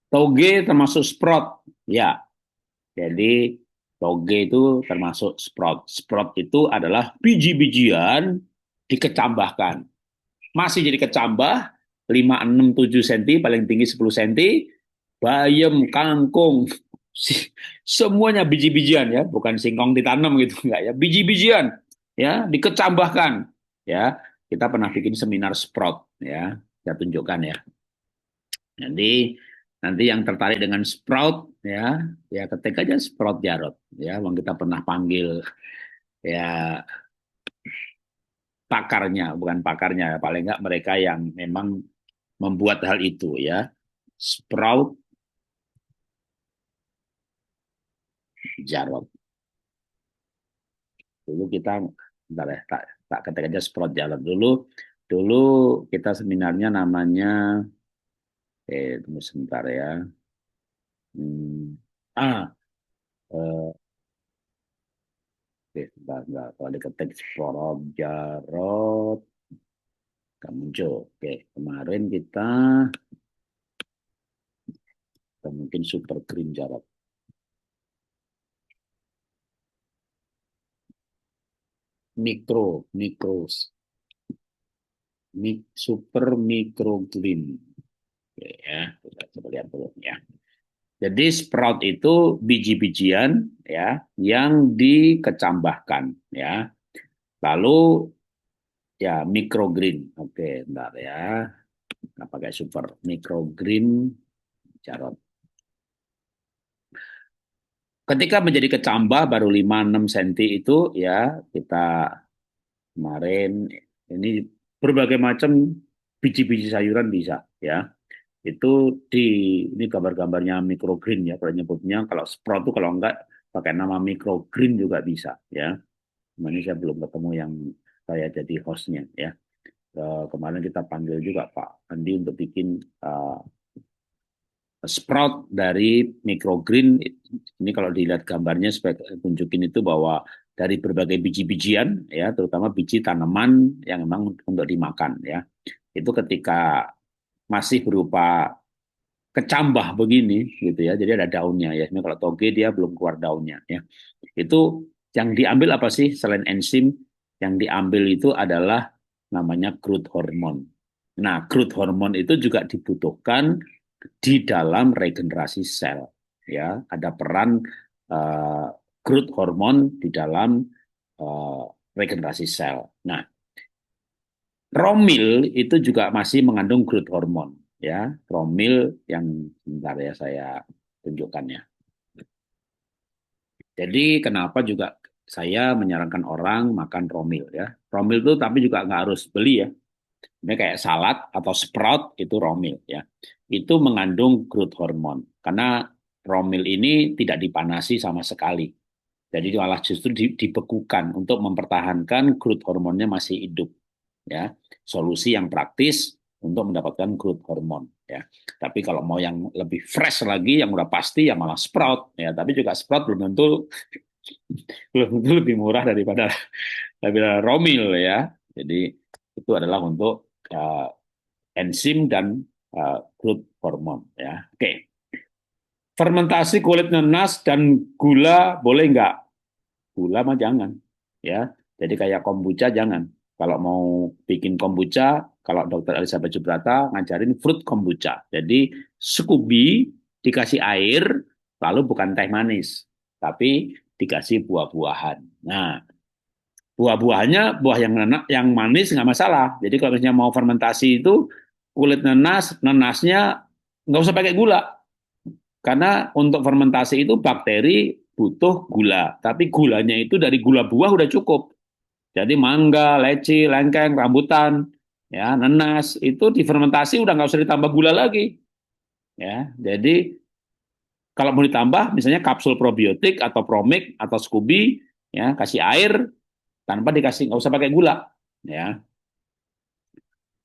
Toge termasuk sprout, ya. Jadi Toge itu termasuk sprout. Sprout itu adalah biji-bijian dikecambahkan. Masih jadi kecambah 5, 6, 7 cm, paling tinggi 10 cm, bayam, kangkung, semuanya biji-bijian ya, bukan singkong ditanam gitu enggak ya, biji-bijian ya dikecambahkan ya. Kita pernah bikin seminar sprout ya, saya tunjukkan ya. Jadi nanti yang tertarik dengan sprout ya, ya ketik aja sprout Jarot ya, yang kita pernah panggil ya pakarnya, bukan pakarnya, paling enggak mereka yang memang membuat hal itu ya. Sprout Jarot. Dulu kita, bentar ya, tak ketik aja Sprout Jarot dulu. Dulu kita seminarnya namanya, tunggu sebentar ya. Hmm, ah, eh, bentar. Kalau diketik Sprout Jarot, nggak muncul. Oke, kemarin kita mungkin Super Green Jarot. Mikros, Super Micro Green. Oke, ya, kita coba lihat dulu ya. Jadi sprout itu biji-bijian ya yang dikecambahkan ya. Lalu ya microgreen. Oke, bentar ya. Nggak pakai super microgreen carrot. Ketika menjadi kecambah baru 5, 6 cm itu ya kita kemarin ini berbagai macam biji-biji sayuran bisa ya. Itu ini gambar-gambarnya microgreen ya kalau nyebutnya. Kalau sprout itu kalau enggak pakai nama microgreen juga bisa ya. Ini saya belum ketemu yang saya jadi hostnya ya. Kemarin kita panggil juga Pak Andi untuk bikin sprout dari microgreen. Ini kalau dilihat gambarnya supaya tunjukin itu bahwa dari berbagai biji-bijian ya, terutama biji tanaman yang memang untuk dimakan ya. Itu ketika masih berupa kecambah begini gitu ya. Jadi ada daunnya ya. Ini kalau toge dia belum keluar daunnya ya. Itu yang diambil apa sih selain enzim? Yang diambil itu adalah namanya growth hormone. Nah, growth hormone itu juga dibutuhkan di dalam regenerasi sel. Ya, ada peran growth hormone di dalam uh, regenerasi sel. Nah, romil itu juga masih mengandung growth hormone. Ya, romil yang sebentar ya saya tunjukkan ya. Jadi kenapa juga saya menyarankan orang makan romil ya. Romil itu tapi juga nggak harus beli ya. Ini kayak salad atau sprout itu romil ya. Itu mengandung growth hormone karena romil ini tidak dipanasi sama sekali. Jadi malah justru dibekukan untuk mempertahankan growth hormonnya masih hidup ya. Solusi yang praktis untuk mendapatkan growth hormone ya. Tapi kalau mau yang lebih fresh lagi yang udah pasti ya malah sprout ya. Tapi juga sprout belum tentu lebih murah daripada romil ya. Jadi itu adalah untuk enzim dan growth hormone ya. Oke. Fermentasi kulit nanas dan gula boleh nggak? Gula mah jangan ya. Jadi kayak kombucha jangan. Kalau mau bikin kombucha, kalau Dokter Elizabeth Subrata ngajarin fruit kombucha. Jadi Scooby dikasih air, lalu bukan teh manis, tapi dikasih buah-buahan. Nah, buah-buahnya buah yang manis nggak masalah. Jadi kalau misalnya mau fermentasi itu kulit nanasnya nggak usah pakai gula. Karena untuk fermentasi itu bakteri butuh gula, tapi gulanya itu dari gula buah udah cukup. Jadi mangga, leci, lengkeng, rambutan, ya, nanas itu difermentasi udah nggak usah ditambah gula lagi. Ya, jadi kalau mau ditambah misalnya kapsul probiotik atau promik atau Scooby, ya kasih air tanpa dikasih nggak usah pakai gula. Ya,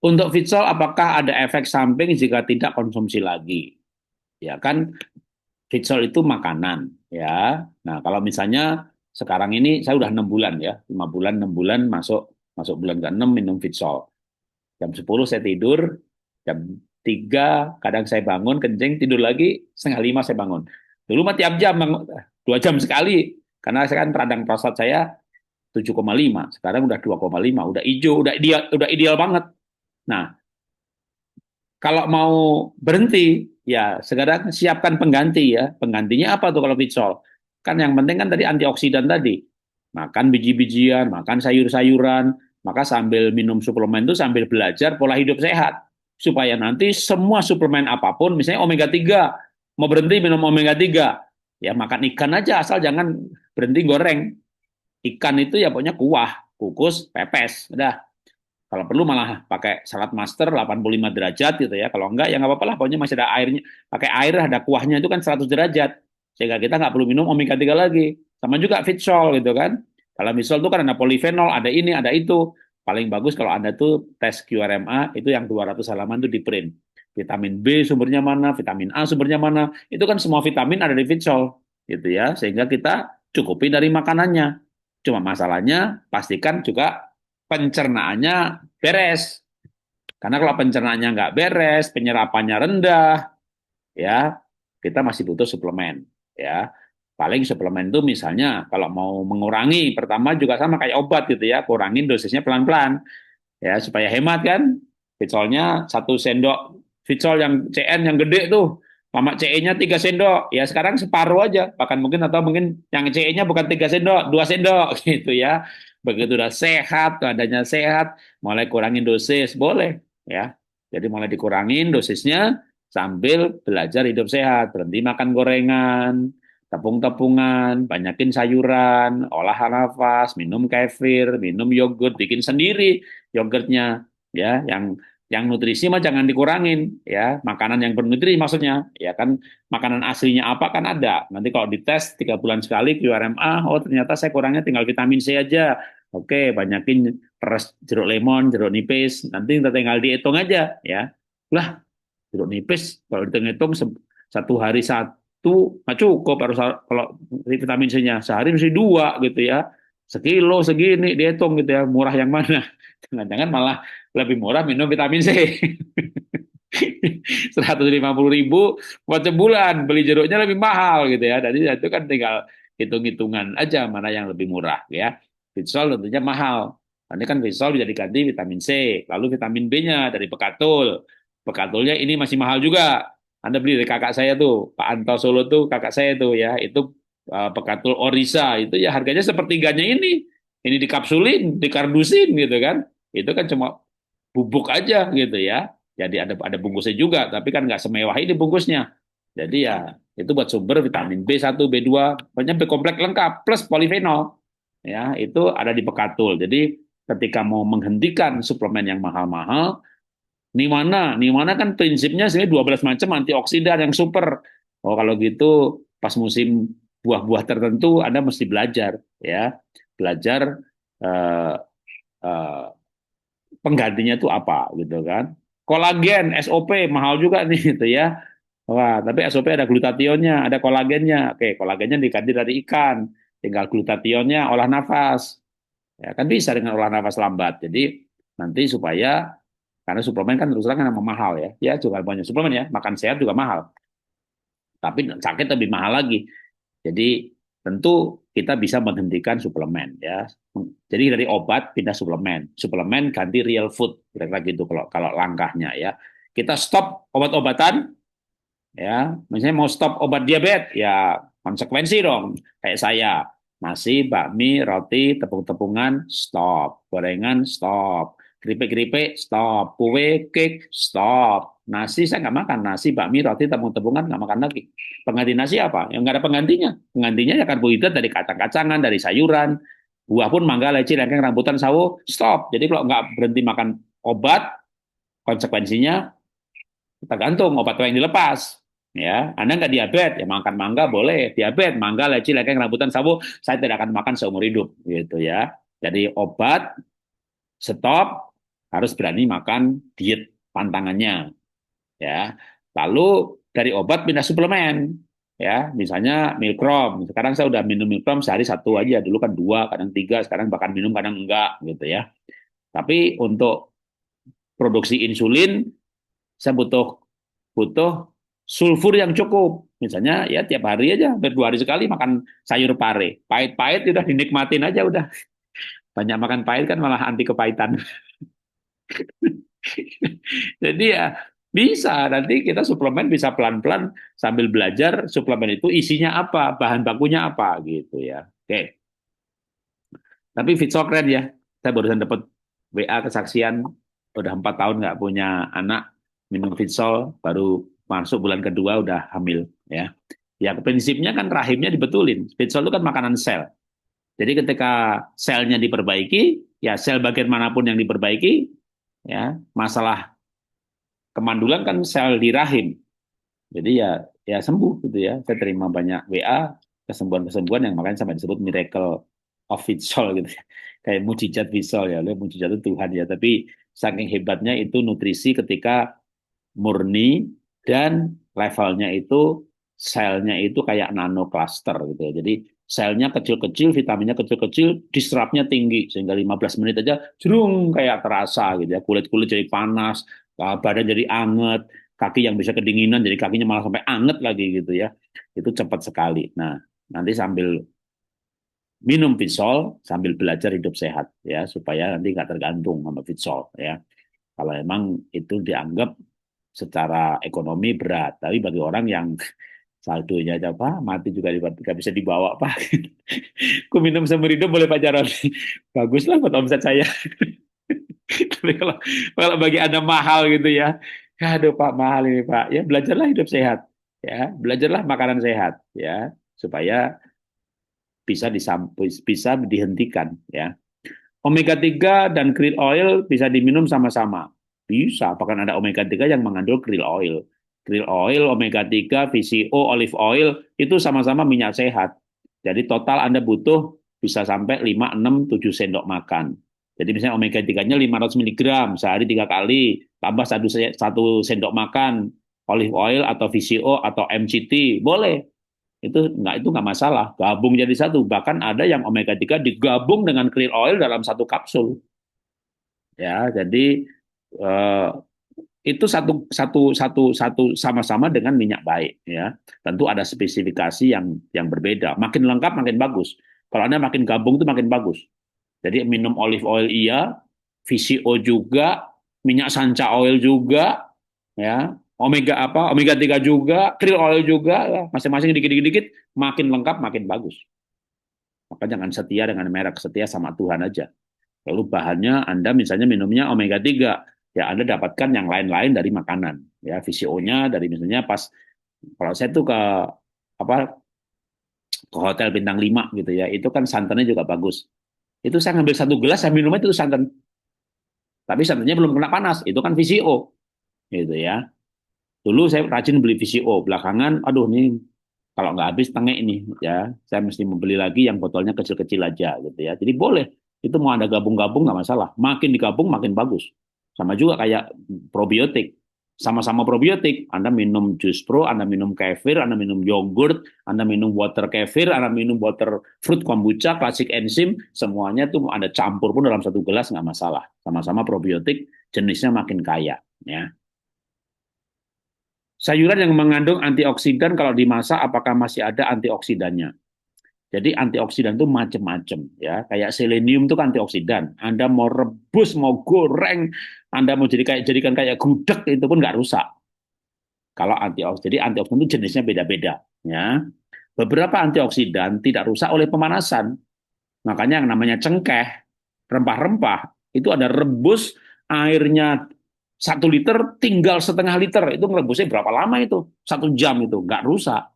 untuk fitsol apakah ada efek samping jika tidak konsumsi lagi? Ya kan fitsol itu makanan ya. Nah, kalau misalnya sekarang ini saya udah 6 bulan ya, 5 bulan, 6 bulan masuk masuk bulan ke-6 minum fitsol. Jam 10 saya tidur, jam 3 kadang saya bangun kencing, tidur lagi, setengah 5 saya bangun. Dulu mah tiap jam, 2 jam sekali. Karena saya kan radang prostat saya 7,5, sekarang udah 2,5, udah hijau, udah ideal banget. Nah, kalau mau berhenti, ya sekarang siapkan pengganti ya. Penggantinya apa tuh kalau Fitsol? Kan yang penting kan tadi antioksidan tadi. Makan biji-bijian, makan sayur-sayuran, maka sambil minum suplemen itu sambil belajar pola hidup sehat. Supaya nanti semua suplemen apapun, misalnya omega 3 mau berhenti minum omega 3 ya makan ikan aja asal jangan berhenti goreng. Ikan itu ya pokoknya kuah, kukus, pepes, udah. Kalau perlu malah pakai salad master 85 derajat gitu ya. Kalau enggak ya nggak apa-apa lah. Pokoknya masih ada airnya. Pakai air ada kuahnya itu kan 100 derajat. Sehingga kita nggak perlu minum omega 3 lagi. Sama juga Fitsol gitu kan. Kalau Fitsol itu kan ada polifenol, ada ini, ada itu. Paling bagus kalau Anda tuh tes QRMA itu yang 200 halaman itu di print. Vitamin B sumbernya mana, vitamin A sumbernya mana. Itu kan semua vitamin ada di Fitsol gitu ya. Sehingga kita cukupi dari makanannya. Cuma masalahnya pastikan juga pencernaannya beres. Karena kalau pencernaannya nggak beres, penyerapannya rendah, ya kita masih butuh suplemen. Ya, paling suplemen itu misalnya kalau mau mengurangi, pertama juga sama kayak obat gitu ya, kurangin dosisnya pelan-pelan, ya supaya hemat kan. Vitsolnya 1 sendok, Vitsol yang CN yang gede tuh, sama CE-nya 3 sendok, ya sekarang separuh aja, bahkan mungkin atau mungkin yang CE-nya bukan 3 sendok, 2 sendok gitu ya. Begitu udah sehat, keadaannya sehat, mulai kurangin dosis, boleh ya. Jadi mulai dikurangin dosisnya sambil belajar hidup sehat, berhenti makan gorengan, tepung-tepungan, banyakin sayuran, olah nafas, minum kefir, minum yogurt, bikin sendiri yogurtnya ya, yang nutrisi mah jangan dikurangin ya, makanan yang bernutrisi maksudnya ya kan, makanan aslinya apa kan ada, nanti kalau dites 3 bulan sekali QRMA, oh ternyata saya kurangnya tinggal vitamin C aja, oke banyakin peres jeruk lemon, jeruk nipis, nanti kita tinggal dihitung aja ya, lah jeruk nipis kalau dihitung-hitung 1 hari 1 nggak cukup, harus kalau vitamin C-nya sehari mesti 2 gitu ya, sekilo segini dihitung gitu ya, murah yang mana, jangan-jangan malah lebih murah minum vitamin C. 150.000 buat sebulan, beli jeruknya lebih mahal gitu ya. Jadi itu kan tinggal hitung-hitungan aja mana yang lebih murah ya. Fitsol tentunya mahal. Nanti kan Fitsol bisa diganti vitamin C, lalu vitamin B-nya dari Pekatul. Pekatulnya ini masih mahal juga. Anda beli dari kakak saya tuh, Pak Anto Solo tuh kakak saya tuh ya, itu Pekatul Orisa itu ya harganya sepertiganya ini. Ini dikapsulin, dikardusin gitu kan. Itu kan cuma bubuk aja gitu ya. Jadi ada bungkusnya juga, tapi kan nggak semewah ini bungkusnya. Jadi ya itu buat sumber vitamin B1, B2, banyak B kompleks lengkap plus polifenol. Ya, itu ada di Pekatul. Jadi ketika mau menghentikan suplemen yang mahal-mahal, nih mana kan prinsipnya sebenarnya 12 macam antioksidan yang super. Oh, kalau gitu pas musim buah-buah tertentu Anda mesti belajar ya. Belajar eh, eh, penggantinya itu apa gitu kan. Kolagen, SOP mahal juga nih gitu ya. Wah, tapi SOP ada glutationnya, ada kolagennya. Oke, kolagennya diganti dari ikan. Tinggal glutationnya olah nafas. Ya kan bisa dengan olah nafas lambat. Jadi nanti supaya karena suplemen kan terus terang kan memang mahal ya. Ya juga banyak suplemen ya, makan sehat juga mahal. Tapi sakit lebih mahal lagi. Jadi tentu kita bisa menghentikan suplemen ya. Jadi dari obat pindah suplemen, suplemen ganti real food kira-kira gitu kalau kalau langkahnya ya. Kita stop obat-obatan ya. Misalnya mau stop obat diabetes ya konsekuensi dong. Kayak saya nasi, bakmi, roti, tepung-tepungan stop, gorengan stop, keripik-keripik stop, kue, cake stop. Nasi saya nggak makan, nasi, bakmi, roti, tepung-tepungan nggak makan lagi. Pengganti nasi apa? Yang nggak ada penggantinya. Penggantinya ya karbohidrat dari kacang-kacangan, dari sayuran. Buah pun mangga, leci, lengkeng, rambutan, sawo, stop. Jadi kalau nggak berhenti makan obat, konsekuensinya tergantung obat yang dilepas. Ya, Anda nggak diabetes, ya makan mangga boleh. Diabetes, mangga, leci, lengkeng, rambutan, sawo, saya tidak akan makan seumur hidup, gitu ya. Jadi obat stop, harus berani makan diet pantangannya, ya. Lalu dari obat pindah suplemen, ya. Misalnya Milkrom. Sekarang saya udah minum Milkrom sehari 1 aja. Dulu kan 2, kadang 3, sekarang bahkan minum kadang enggak, gitu ya. Tapi untuk produksi insulin saya butuh butuh sulfur yang cukup. Misalnya ya tiap hari aja, berdua hari sekali makan sayur pare. Pahit-pahit udah dinikmatin aja udah. Banyak makan pahit kan malah anti kepahitan. Jadi ya bisa, nanti kita suplemen bisa pelan-pelan sambil belajar suplemen itu isinya apa, bahan bakunya apa gitu ya. Oke, tapi Fitsol keren ya. Saya barusan dapat WA kesaksian, udah 4 tahun nggak punya anak, minum Fitsol, baru masuk bulan kedua udah hamil ya. Ya prinsipnya kan rahimnya dibetulin. Fitsol itu kan makanan sel. Jadi ketika selnya diperbaiki, ya sel bagian manapun yang diperbaiki, ya masalah kemandulan kan sel di rahim. Jadi ya sembuh gitu ya. Saya terima banyak WA kesembuhan-kesembuhan yang makanya sampai disebut miracle of Fitsol gitu ya. Kayak mujizat Fitsol ya. Mujizat itu Tuhan ya. Tapi saking hebatnya itu nutrisi ketika murni dan levelnya itu selnya itu kayak nano cluster gitu ya. Jadi selnya kecil-kecil, vitaminnya kecil-kecil, diserapnya tinggi sehingga 15 menit aja jerung kayak terasa gitu ya. Kulit-kulit jadi panas, badan jadi anget, kaki yang bisa kedinginan jadi kakinya malah sampai anget lagi gitu ya. Itu cepat sekali. Nah, nanti sambil minum Fitsol sambil belajar hidup sehat ya supaya nanti nggak tergantung sama Fitsol ya. Kalau emang itu dianggap secara ekonomi berat, tapi bagi orang yang saldonya aja Pak, mati juga nggak bisa dibawa Pak. Aku minum seumur hidup boleh Pak Jarod. Bagus lah buat omset saya. Tapi kalau bagi Anda mahal gitu ya, aduh Pak mahal ini Pak. Ya belajarlah hidup sehat, ya belajarlah makanan sehat, ya supaya bisa dihentikan, ya. Omega 3 dan krill oil bisa diminum sama-sama. Bisa, bahkan ada omega 3 yang mengandung krill oil. Krill oil, omega 3, VCO, olive oil, itu sama-sama minyak sehat. Jadi total Anda butuh bisa sampai 5, 6, 7 sendok makan. Jadi misalnya omega 3-nya 500 miligram sehari 3 kali, tambah satu sendok makan olive oil atau VCO atau MCT, boleh itu nggak masalah, gabung jadi satu, bahkan ada yang omega 3 digabung dengan krill oil dalam satu kapsul ya. Jadi eh, itu satu satu satu satu sama-sama dengan minyak baik ya. Tentu ada spesifikasi yang berbeda, makin lengkap makin bagus. Kalau Anda makin gabung itu makin bagus. Jadi minum olive oil iya, VCO juga, minyak sanca oil juga, ya, omega 3 juga, krill oil juga, ya. Masing-masing dikit-dikit makin lengkap makin bagus. Maka jangan setia dengan merek, setia sama Tuhan aja. Lalu bahannya Anda misalnya minumnya omega 3, ya Anda dapatkan yang lain-lain dari makanan. Ya, VCO-nya dari misalnya pas kalau saya tuh apa ke hotel bintang 5 gitu ya, itu kan santannya juga bagus. Itu saya ngambil satu gelas, saya minumnya itu santan. Tapi santannya belum kena panas, itu kan VCO gitu ya. Dulu saya rajin beli VCO, belakangan aduh nih kalau nggak habis tengek ini ya, saya mesti membeli lagi yang botolnya kecil-kecil aja gitu ya. Jadi boleh, itu mau ada gabung-gabung nggak masalah. Makin digabung makin bagus. Sama juga kayak probiotik. Sama-sama probiotik. Anda minum jus pro, Anda minum kefir, Anda minum yogurt, Anda minum water kefir, Anda minum water fruit kombucha, klasik enzim, semuanya tuh Anda campur pun dalam satu gelas nggak masalah. Sama-sama probiotik, jenisnya makin kaya. Ya. Sayuran yang mengandung antioksidan kalau dimasak apakah masih ada antioksidannya? Jadi antioksidan itu macam-macam ya. Kayak selenium itu kan antioksidan. Anda mau rebus, mau goreng, Anda mau jadikan kayak gudeg itu pun nggak rusak. Kalau antioksidan, jadi antioksidan itu jenisnya beda-beda ya. Beberapa antioksidan tidak rusak oleh pemanasan. Makanya yang namanya cengkeh, rempah-rempah itu ada rebus airnya 1 liter tinggal setengah liter, itu ngerebusnya berapa lama itu? 1 jam itu nggak rusak.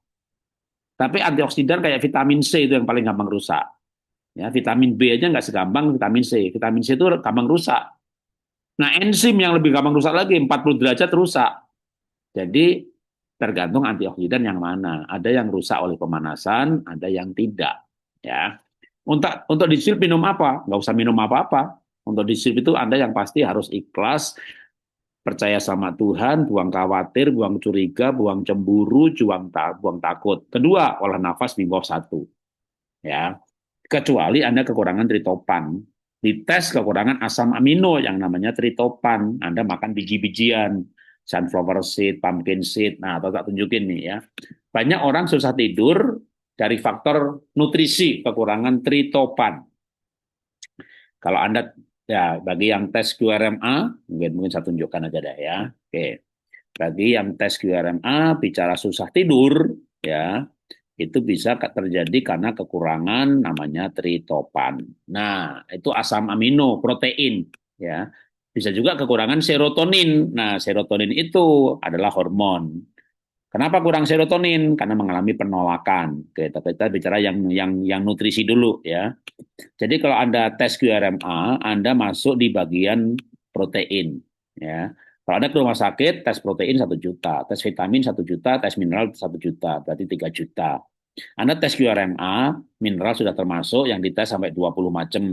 Tapi antioksidan kayak vitamin C itu yang paling gampang rusak. Ya, vitamin B aja nggak segampang vitamin C. Vitamin C itu gampang rusak. Nah, enzim yang lebih gampang rusak lagi, 40 derajat rusak. Jadi tergantung antioksidan yang mana. Ada yang rusak oleh pemanasan, ada yang tidak. Ya, untuk distilled minum apa? Nggak usah minum apa-apa. Untuk distilled itu Anda yang pasti harus ikhlas, percaya sama Tuhan, buang khawatir, buang curiga, buang cemburu, buang takut. Kedua, olah nafas di bawah 1. Ya, kecuali Anda kekurangan tritopan. Dites kekurangan asam amino yang namanya tritopan. Anda makan biji-bijian. sunflower seed, pumpkin seed. Nah, atau tak tunjukin nih ya. Banyak orang susah tidur dari faktor nutrisi, kekurangan tritopan. Kalau Anda, ya bagi yang tes QRMA, mungkin saya tunjukkan aja deh ya. Oke, bagi yang tes QRMA bicara susah tidur, ya itu bisa terjadi karena kekurangan namanya tritopan. Nah, itu asam amino, protein, ya. Bisa juga kekurangan serotonin. Nah, serotonin itu adalah hormon. Kenapa kurang serotonin? Karena mengalami penolakan. Kita bicara yang nutrisi dulu ya. Jadi kalau Anda tes QRMA, Anda masuk di bagian protein. Ya. Kalau Anda ke rumah sakit, tes protein 1 juta, tes vitamin 1 juta, tes mineral 1 juta, berarti 3 juta. Anda tes QRMA, mineral sudah termasuk yang dites sampai 20 macam.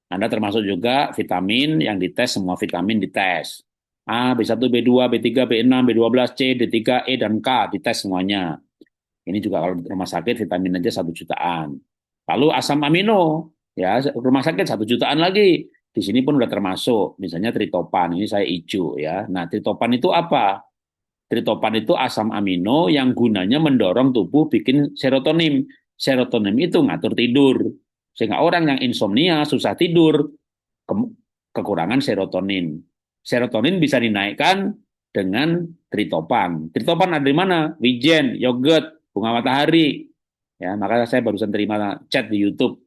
Anda termasuk juga vitamin yang dites, semua vitamin dites. A, B1, B2, B3, B6, B12, C, D3, E, dan K dites semuanya. Ini juga kalau rumah sakit vitamin aja 1 jutaan. Lalu asam amino, ya rumah sakit 1 jutaan lagi. Di sini pun udah termasuk, misalnya tritopan, ini saya hijau ya. Nah, tritopan itu apa? Tritopan itu asam amino yang gunanya mendorong tubuh bikin serotonin. Serotonin itu ngatur tidur. Sehingga orang yang insomnia, susah tidur, kekurangan serotonin. Serotonin bisa dinaikkan dengan tritopan. Tritopan ada di mana? Wijen, yogurt, bunga matahari. Ya, makanya saya barusan terima chat di YouTube.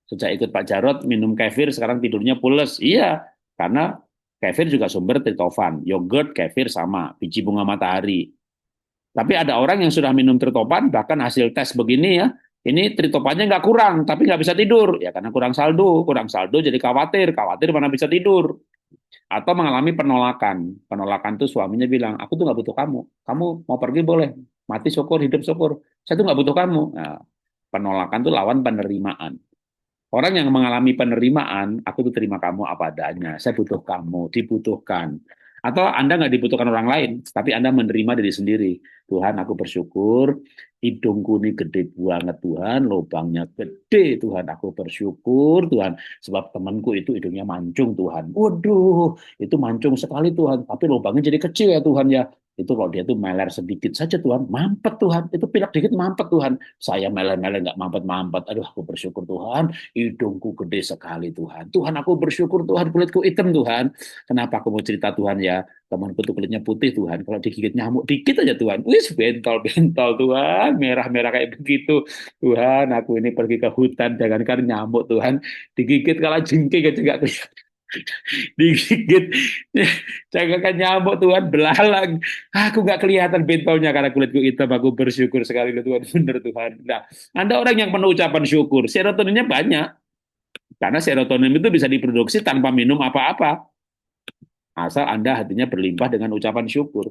Sejak ikut Pak Jarot minum kefir sekarang tidurnya pules. Iya, karena kefir juga sumber tritopan. Yogurt, kefir sama, biji bunga matahari. Tapi ada orang yang sudah minum tritopan, bahkan hasil tes begini ya, ini tritopannya nggak kurang, tapi nggak bisa tidur. Ya karena kurang saldo jadi khawatir mana bisa tidur. Atau mengalami penolakan. Penolakan tuh suaminya bilang, aku tuh nggak butuh kamu. Kamu mau pergi boleh, mati syukur, hidup syukur. Saya tuh nggak butuh kamu. Nah, penolakan tuh lawan penerimaan. Orang yang mengalami penerimaan, aku tuh terima kamu apa adanya. Saya butuh kamu, dibutuhkan. Atau Anda nggak dibutuhkan orang lain, tapi Anda menerima diri sendiri. Tuhan, aku bersyukur, hidungku ini gede banget Tuhan, lubangnya gede Tuhan, aku bersyukur Tuhan. Sebab temanku itu hidungnya mancung Tuhan. Waduh, itu mancung sekali Tuhan, tapi lubangnya jadi kecil ya Tuhan ya. Itu kalau dia tuh meler sedikit saja Tuhan, mampet Tuhan. Itu pilek dikit mampet Tuhan. Saya meler-meler nggak mampet-mampet. Aduh, aku bersyukur Tuhan. Hidungku gede sekali Tuhan. Tuhan aku bersyukur Tuhan kulitku hitam Tuhan. Kenapa aku mau cerita Tuhan ya? Temanku tuh kulitnya putih Tuhan. Kalau digigit nyamuk dikit aja Tuhan. Wis bentol-bentol Tuhan. Merah-merah kayak begitu. Tuhan aku ini pergi ke hutan. Jangankan nyamuk Tuhan. Digigit kalau jengking aja nggak kelihatan. Digigit. Jangankan nyamuk Tuhan. Belalang. Aku nggak kelihatan bentolnya karena kulitku hitam. Aku bersyukur sekali loh Tuhan. Bener Tuhan. Nah, Anda orang yang penuh ucapan syukur. Serotoninnya banyak. Karena serotonin itu bisa diproduksi tanpa minum apa-apa. Asal Anda hatinya berlimpah dengan ucapan syukur.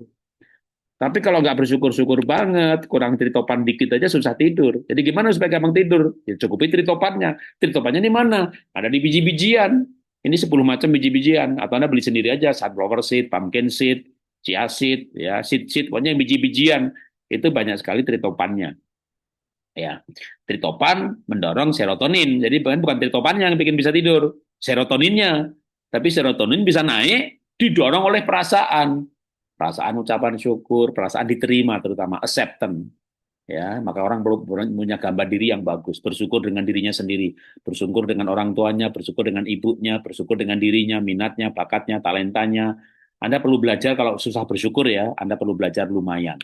Tapi kalau nggak bersyukur-syukur banget, kurang tritopan dikit aja susah tidur. Jadi gimana supaya gampang tidur? Ya cukupi tritopannya. Tritopannya di mana? Ada di biji-bijian. Ini 10 macam biji-bijian. Atau Anda beli sendiri aja, sunflower seed, pumpkin seed, chia seed, ya seed, pokoknya biji-bijian. Itu banyak sekali tritopannya. Ya, tritopan mendorong serotonin. Jadi bukan tritopannya yang bikin bisa tidur, serotoninnya. Tapi serotonin bisa naik didorong oleh perasaan. Perasaan ucapan syukur, perasaan diterima terutama acceptance. Ya, maka orang perlu punya gambar diri yang bagus, bersyukur dengan dirinya sendiri, bersyukur dengan orang tuanya, bersyukur dengan ibunya, bersyukur dengan dirinya, minatnya, bakatnya, talentanya. Anda perlu belajar kalau susah bersyukur ya, Anda perlu belajar lumayan.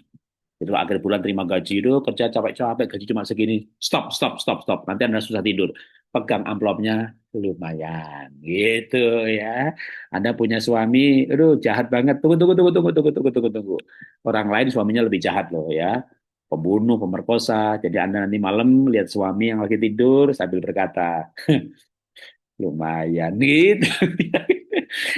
Jadi kalau akhir bulan terima gaji itu kerja capek-capek gaji cuma segini, stop, stop, stop, stop. Nanti Anda susah tidur. Pegang amplopnya lumayan, gitu ya. Anda punya suami, aduh jahat banget. Tunggu, tunggu, tunggu, tunggu, tunggu, tunggu, tunggu, tunggu. Orang lain suaminya lebih jahat loh ya. Pembunuh, pemerkosa. Jadi Anda nanti malam lihat suami yang lagi tidur sambil berkata, lumayan gitu.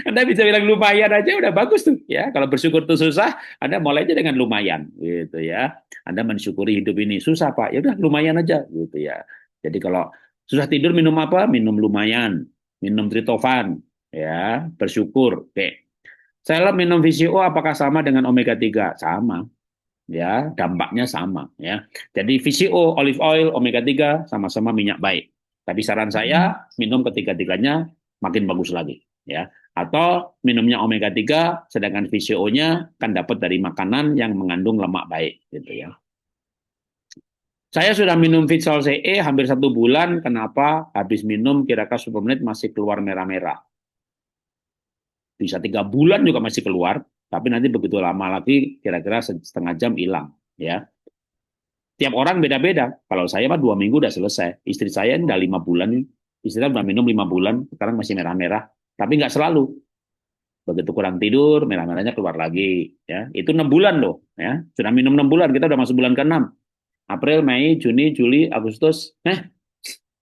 Anda bisa bilang lumayan aja udah bagus tuh ya. Kalau bersyukur tuh susah, Anda mulai aja dengan lumayan gitu ya. Anda mensyukuri hidup ini susah Pak, ya udah lumayan aja gitu ya. Jadi kalau susah tidur minum apa? Minum lumayan, minum tritofan ya, bersyukur. Oke. Saya minum VCO apakah sama dengan omega 3? Sama ya, dampaknya sama ya. Jadi VCO, olive oil, omega 3 sama-sama minyak baik. Tapi saran saya minum ketiga-tiganya makin bagus lagi ya. Atau minumnya omega 3, sedangkan VCO-nya kan dapat dari makanan yang mengandung lemak baik gitu ya. Saya sudah minum Vitsol CE hampir 1 bulan. Kenapa? Habis minum kira-kira 10 menit masih keluar merah-merah. Bisa 3 bulan juga masih keluar, tapi nanti begitu lama lagi kira-kira setengah jam hilang. Ya, tiap orang beda-beda. Kalau saya mah 2 minggu udah selesai. Istri saya udah 5 bulan, istri saya udah minum 5 bulan, sekarang masih merah-merah. Tapi nggak selalu. Begitu kurang tidur, merah-merahnya keluar lagi. Ya, itu 6 bulan loh. Ya, sudah minum 6 bulan, kita udah masuk bulan ke-6. April, Mei, Juni, Juli, Agustus,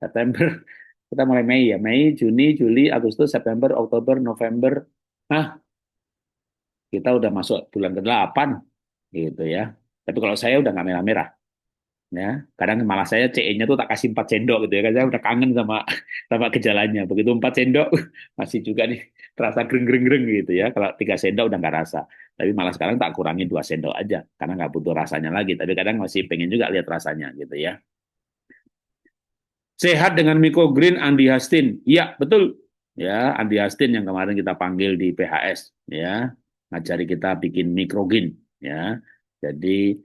September. Kita mulai Mei ya. Mei, Juni, Juli, Agustus, September, Oktober, November. Nah, kita udah masuk bulan ke-8 gitu ya. Tapi kalau saya udah nggak merah-merah. Ya, kadang malah saya CE-nya tuh tak kasih 4 sendok gitu ya. Karena saya udah kangen sama sama gejalanya. Begitu 4 sendok masih juga nih terasa greng-greng gitu ya. Kalau 3 sendok udah nggak rasa. Tapi malah sekarang tak kurangi 2 sendok aja karena nggak butuh rasanya lagi. Tapi kadang masih pengen juga lihat rasanya gitu ya. Sehat dengan microgreen Andi Hastin. Ya, betul. Ya, Andi Hastin yang kemarin kita panggil di PHS ya, ngajari kita bikin microgreen ya. Jadi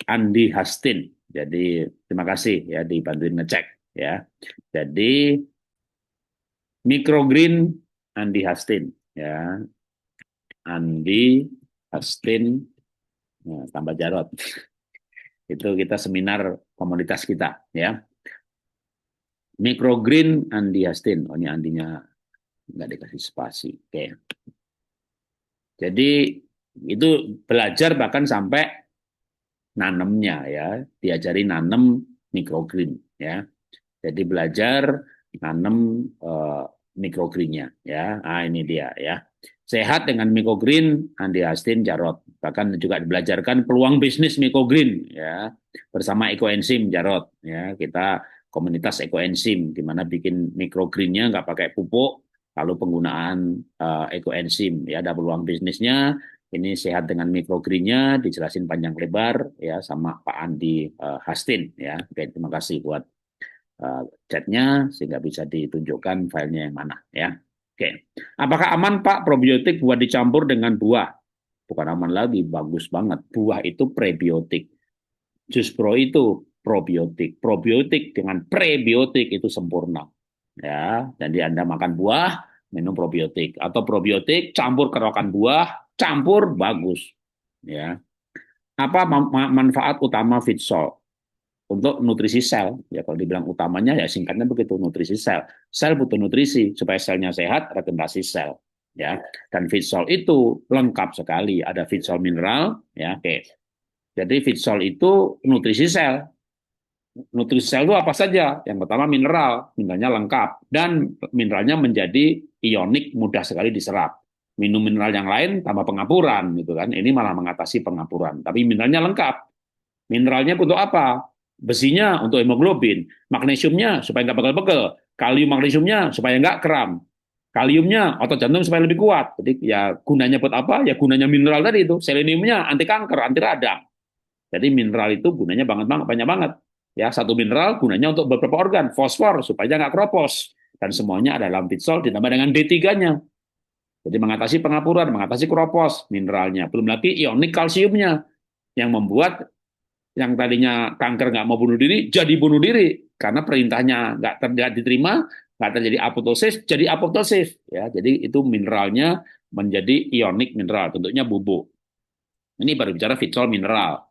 Andi Hastin. Jadi terima kasih ya dibantuin ngecek ya. Jadi microgreen Andi Hastin ya. Andi Hastin tambah Jarot. Itu kita seminar komunitas kita ya. Microgreen Andi Hastin. Oh ini Andinya nggak dikasih spasi. Oke. Jadi itu belajar bahkan sampai nanemnya ya, diajari nanem microgreen ya. Jadi belajar nanem microgreennya ya. Ah ini dia ya. Sehat dengan microgreen Andi Hastin Jarot. Bahkan juga dibelajarkan peluang bisnis microgreen ya bersama ekoenzim Jarot ya. Kita komunitas ekoenzim di mana bikin microgreennya nggak pakai pupuk, lalu penggunaan ekoenzim ya ada peluang bisnisnya. Ini sehat dengan microgreennya dijelasin panjang lebar ya sama Pak Andi Hastin ya. Oke, terima kasih buat chatnya sehingga bisa ditunjukkan filenya yang mana ya. Oke, apakah aman Pak probiotik buat dicampur dengan buah? Bukan aman lagi, bagus banget. Buah itu prebiotik, jus pro itu probiotik, probiotik dengan prebiotik itu sempurna. Ya, jadi Anda makan buah, minum probiotik atau probiotik campur kerokan buah, campur bagus. Ya. Apa manfaat utama Fitsol? Untuk nutrisi sel. Ya kalau dibilang utamanya ya singkatnya begitu, nutrisi sel. Sel butuh nutrisi supaya selnya sehat, regenerasi sel. Ya, dan Fitsol itu lengkap sekali. Ada Fitsol mineral, ya, oke. Jadi Fitsol itu nutrisi sel. Nutrisi sel itu apa saja? Yang pertama mineral, mineralnya lengkap dan mineralnya menjadi ionik, mudah sekali diserap. Minum mineral yang lain tambah pengapuran gitu kan. Ini malah mengatasi pengapuran. Tapi mineralnya lengkap. Mineralnya untuk apa? Besinya untuk hemoglobin, magnesiumnya supaya nggak pegel-pegel, kalium magnesiumnya supaya nggak kram, kaliumnya otot jantung supaya lebih kuat. Jadi ya gunanya buat apa? Ya gunanya mineral tadi itu. Seleniumnya anti kanker, anti radang. Jadi mineral itu gunanya banyak banget. Ya satu mineral gunanya untuk beberapa organ, fosfor supaya nggak keropos dan semuanya ada dalam Fitsol ditambah dengan D3-nya. Jadi mengatasi pengapuran, mengatasi keropos mineralnya. Belum lagi ionik kalsiumnya yang membuat yang tadinya kanker nggak mau bunuh diri, jadi bunuh diri. Karena perintahnya nggak diterima, nggak terjadi apoptosis, jadi apoptosis. Ya, jadi itu mineralnya menjadi ionik mineral, tentunya bubuk. Ini baru bicara Fitsol mineral.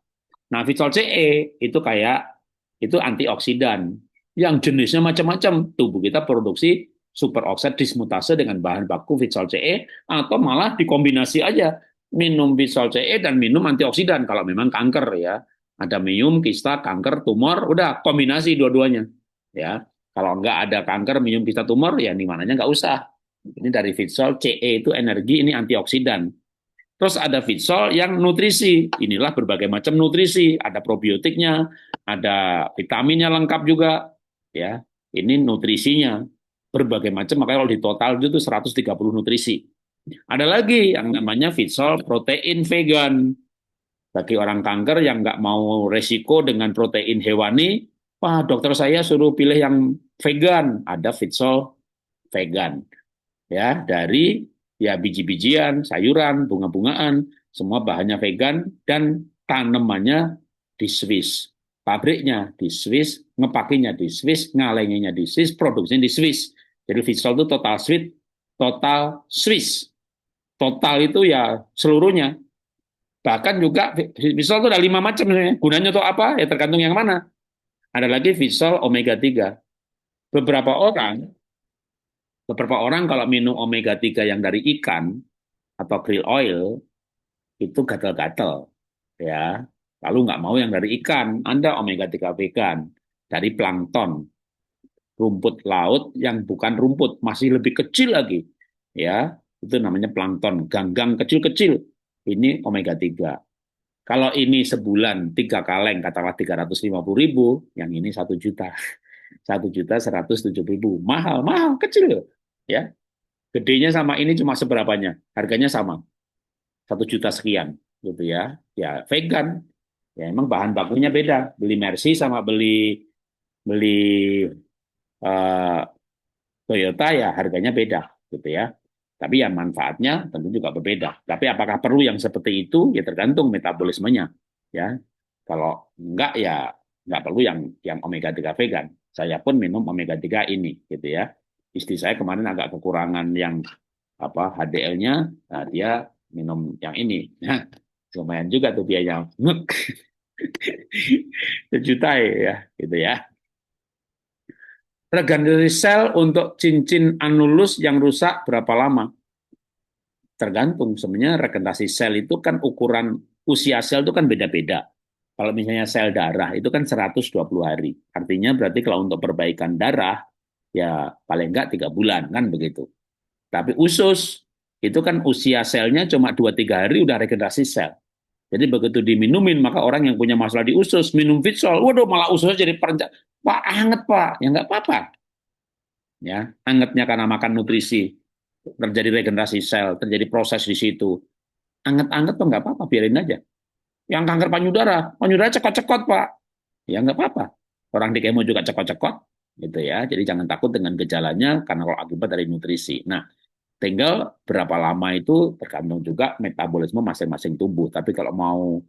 Nah, Fitsol CE itu kayak itu antioksidan yang jenisnya macam-macam. Tubuh kita produksi superoxide dismutase dengan bahan baku Fitsol CE atau malah dikombinasi aja minum Fitsol CE dan minum antioksidan kalau memang kanker ya. Ada minum kista, kanker, tumor, udah kombinasi dua-duanya. Ya, kalau nggak ada kanker, minum kista, tumor, ya di mananya nggak usah. Ini dari Fitsol CE itu energi, ini antioksidan. Terus ada Fitsol yang nutrisi. Inilah berbagai macam nutrisi. Ada probiotiknya, ada vitaminnya lengkap juga. Ya, ini nutrisinya berbagai macam. Makanya kalau di total itu 130 nutrisi. Ada lagi yang namanya Fitsol protein vegan. Bagi orang kanker yang nggak mau resiko dengan protein hewani, wah dokter saya suruh pilih yang vegan. Ada Fitsol vegan. ya dari ya biji-bijian, sayuran, bunga-bungaan, semua bahannya vegan dan tanamannya di Swiss. Pabriknya di Swiss, ngepakinya di Swiss, ngalenginya di Swiss, produksinya di Swiss. Jadi Visual itu total Swiss, total Swiss. Total itu ya seluruhnya. Bahkan juga Visual itu ada 5 macam. Gunanya untuk apa? Ya tergantung yang mana. Ada lagi Visual omega 3. Beberapa orang, beberapa orang kalau minum omega 3 yang dari ikan atau krill oil itu gatal-gatal ya. Lalu nggak mau yang dari ikan, Anda omega 3 vegan dari plankton, rumput laut yang bukan rumput, masih lebih kecil lagi. Ya, itu namanya plankton, ganggang kecil-kecil. Ini omega 3. Kalau ini sebulan 3 kaleng, katakanlah 350.000, yang ini 1 juta. 1.107.000. Mahal, mahal, kecil. Ya, gedenya sama ini cuma seberapanya. Harganya sama. 1 juta sekian. Gitu ya. Ya, vegan. Ya, emang bahan bakunya beda. Beli Mercy sama beli beli eh, Toyota ya harganya beda. Gitu ya. Tapi ya manfaatnya tentu juga berbeda. Tapi apakah perlu yang seperti itu? Ya tergantung metabolismenya. Ya, kalau enggak ya enggak perlu yang omega 3 vegan. Saya pun minum omega 3 ini gitu ya. Istri saya kemarin agak kekurangan yang apa HDL-nya, nah dia minum yang ini. Nah, lumayan juga tuh biayanya. Sejuta ya, gitu ya. Regenerasi sel untuk cincin anulus yang rusak berapa lama? Tergantung. Sebenarnya regenerasi sel itu kan ukuran usia sel itu kan beda-beda. Kalau misalnya sel darah itu kan 120 hari. Artinya berarti kalau untuk perbaikan darah ya paling enggak 3 bulan kan begitu. Tapi usus itu kan usia selnya cuma 2-3 hari udah regenerasi sel. Jadi begitu diminumin maka orang yang punya masalah di usus minum Vitsol, waduh malah ususnya jadi perencak. Pak anget pak, ya nggak apa-apa. Ya, angetnya karena makan nutrisi, terjadi regenerasi sel, terjadi proses di situ. Anget-anget tuh nggak apa-apa, biarin aja. Yang kanker payudara cekot-cekot pak, ya nggak apa-apa. Orang di kemo juga cekot-cekot, gitu ya. Jadi jangan takut dengan gejalanya karena kalau akibat dari nutrisi. Nah, tinggal berapa lama itu tergantung juga metabolisme masing-masing tubuh. Tapi kalau mau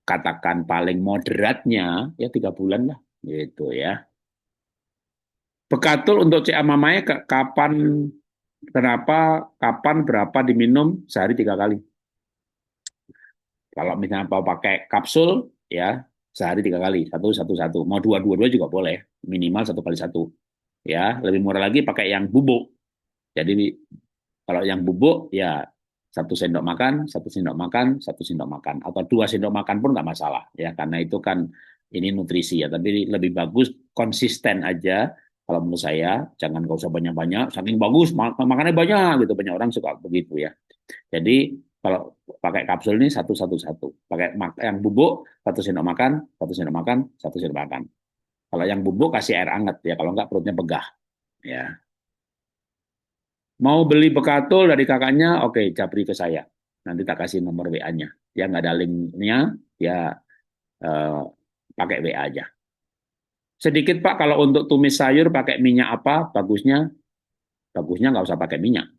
katakan paling moderatnya ya 3 bulan lah, gitu ya. Bekatul untuk CA mamanya kapan, kenapa, kapan, berapa diminum sehari 3 kali. Kalau misalnya mau pakai kapsul, ya sehari 3 kali, satu, satu, satu. Mau dua, dua, dua juga boleh, minimal 1 kali 1. Ya, lebih murah lagi pakai yang bubuk. Jadi kalau yang bubuk ya 1 sendok makan, 1 sendok makan, 1 sendok makan, atau 2 sendok makan pun nggak masalah ya, karena itu kan ini nutrisi ya. Tapi lebih bagus konsisten aja. Kalau menurut saya, jangan nggak usah banyak-banyak, saking bagus makannya banyak gitu. Banyak orang suka begitu ya. Jadi kalau pakai kapsul ini satu satu satu. Pakai yang bubuk 1 sendok makan, 1 sendok makan, 1 sendok makan. Kalau yang bubuk kasih air hangat ya. Kalau nggak perutnya begah ya. Mau beli bekatul dari kakaknya, oke, japri ke saya. Nanti tak kasih nomor WA-nya. Ya nggak ada linknya, ya eh, pakai WA aja. Sedikit Pak, kalau untuk tumis sayur pakai minyak apa? Bagusnya, bagusnya nggak usah pakai minyak.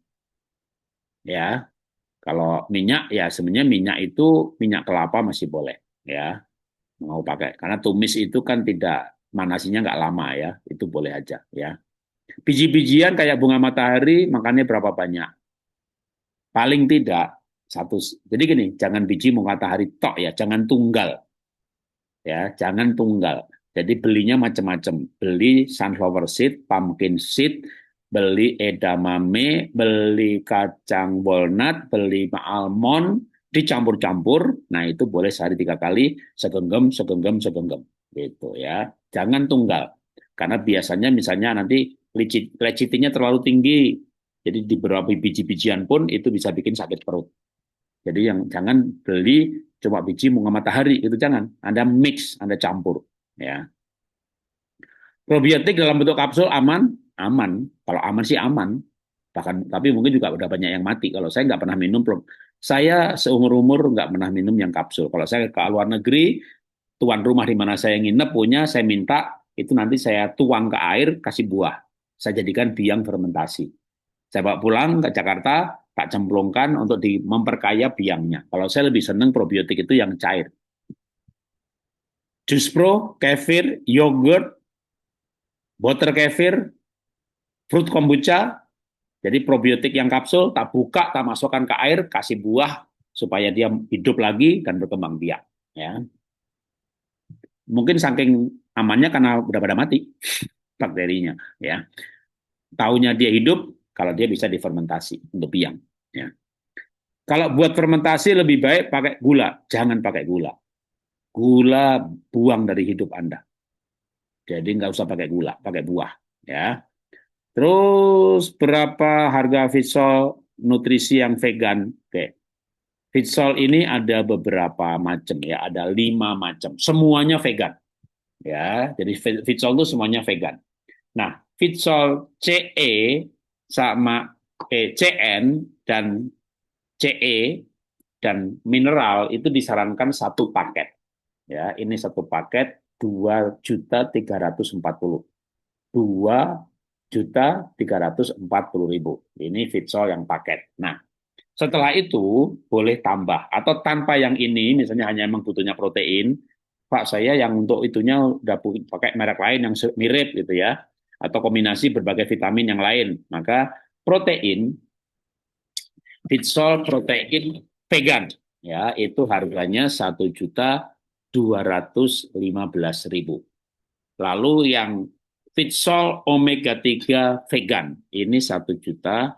Ya, kalau minyak ya sebenarnya minyak itu minyak kelapa masih boleh. Ya, mau pakai karena tumis itu kan tidak manasinya nggak lama ya, itu boleh aja ya. Biji-bijian kayak bunga matahari makannya berapa banyak? Paling tidak satu. Jadi gini, jangan biji bunga matahari tok ya, jangan tunggal ya, jangan tunggal. Jadi belinya macam-macam. Beli sunflower seed, pumpkin seed, beli edamame, beli kacang walnut, beli almond, dicampur-campur. Nah itu boleh sehari 3 kali, segenggam, segenggam, segenggam. Gitu ya. Jangan tunggal. Karena biasanya misalnya nanti lecithinnya terlalu tinggi. Jadi di beberapa biji-bijian pun itu bisa bikin sakit perut. Jadi yang jangan beli cuma biji bunga matahari itu jangan. Anda mix, Anda campur ya. Probiotik dalam bentuk kapsul aman? Aman. Kalau aman sih aman. Bahkan tapi mungkin juga udah banyak yang mati. Kalau saya nggak pernah minum, saya seumur-umur nggak pernah minum yang kapsul. Kalau saya ke luar negeri, tuan rumah di mana saya nginep punya, saya minta itu nanti saya tuang ke air, kasih buah. Saya jadikan biang fermentasi. Saya bawa pulang ke Jakarta, tak cemplungkan untuk memperkaya biangnya. Kalau saya lebih senang probiotik itu yang cair. Jus Pro, kefir, yogurt, butter kefir, fruit kombucha. Jadi probiotik yang kapsul tak buka, tak masukkan ke air, kasih buah supaya dia hidup lagi dan berkembang biak. Ya, mungkin saking amannya karena udah pada mati bakterinya. Ya, taunya dia hidup kalau dia bisa difermentasi untuk biang. Ya. Kalau buat fermentasi lebih baik pakai gula, jangan pakai gula. Gula buang dari hidup Anda. Jadi nggak usah pakai gula, pakai buah. Ya. Terus berapa harga Fitsol nutrisi yang vegan? Oke. Fitsol ini ada beberapa macam ya, ada 5 macam. Semuanya vegan. Ya, jadi Fitsol itu semuanya vegan. Nah, Fitsol CE sama CN dan CE dan mineral itu disarankan satu paket. Ya, ini satu paket 2.340.000. 2.340.000. Ini Fitsol yang paket. Nah, setelah itu boleh tambah atau tanpa yang ini, misalnya hanya emang butuhnya protein, Pak saya yang untuk itunya udah pakai merek lain yang mirip gitu ya, atau kombinasi berbagai vitamin yang lain. Maka protein, Fitsol protein vegan ya itu harganya 1.215.000. Lalu yang Fitsol omega 3 vegan ini 1.170.000.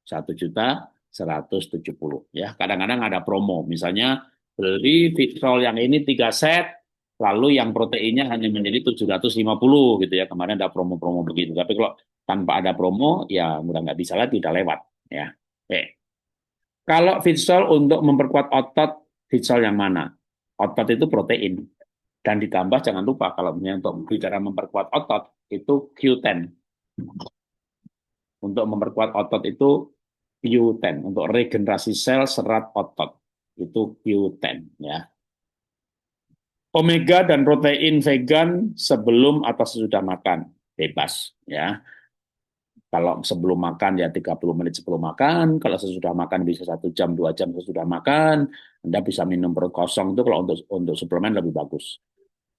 1.170 ya. Kadang-kadang ada promo, misalnya beli Fitsol yang ini 3 set, lalu yang proteinnya hanya menjadi 750 gitu ya. Kemarin ada promo-promo begitu. Tapi kalau tanpa ada promo ya udah nggak bisa lagi, udah lewat ya. Oke. Kalau Fitsol untuk memperkuat otot, Fitsol yang mana? Otot itu protein. Dan ditambah jangan lupa kalau untuk bicara memperkuat otot itu Q10. Untuk memperkuat otot itu Q10 untuk regenerasi sel serat otot itu Q10 ya. Omega dan protein vegan sebelum atau sesudah makan bebas ya. Kalau sebelum makan ya 30 menit sebelum makan, kalau sesudah makan bisa 1 jam 2 jam sesudah makan. Anda bisa minum perut kosong itu kalau untuk suplemen lebih bagus.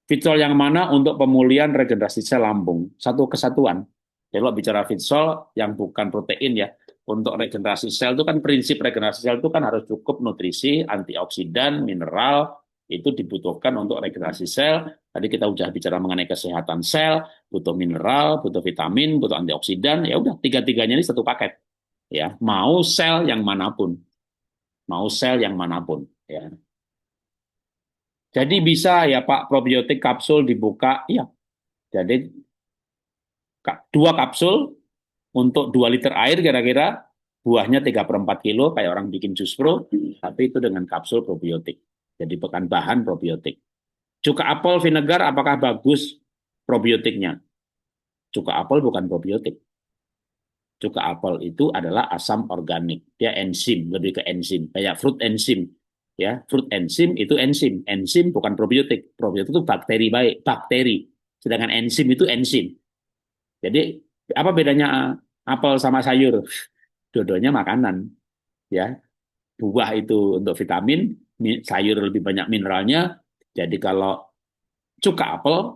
Fitsol yang mana untuk pemulihan regenerasi sel lambung? Satu kesatuan. Jadi kalau bicara Fitsol yang bukan protein ya, untuk regenerasi sel itu kan prinsip regenerasi sel itu kan harus cukup nutrisi, antioksidan, mineral, itu dibutuhkan untuk regenerasi sel. Tadi kita udah bicara mengenai kesehatan sel, butuh mineral, butuh vitamin, butuh antioksidan, ya udah tiga-tiganya ini satu paket. Ya, mau sel yang manapun. Mau sel yang manapun, ya. Jadi bisa ya Pak probiotik kapsul dibuka, iya. Jadi 2 kapsul untuk 2 liter air kira-kira, buahnya 3/4 kilo kayak orang bikin jus pro, tapi itu dengan kapsul probiotik. Jadi bukan bahan probiotik. Cuka apel vinegar apakah bagus probiotiknya? Cuka apel bukan probiotik. Cuka apel itu adalah asam organik. Dia enzim, lebih ke enzim. Kayak fruit enzim. Ya, fruit enzim itu enzim. Enzim bukan probiotik. Probiotik itu bakteri baik, bakteri. Sedangkan enzim itu enzim. Jadi apa bedanya apel sama sayur? Dua-duanya makanan, ya. Buah itu untuk vitamin, sayur lebih banyak mineralnya. Jadi kalau cuka apel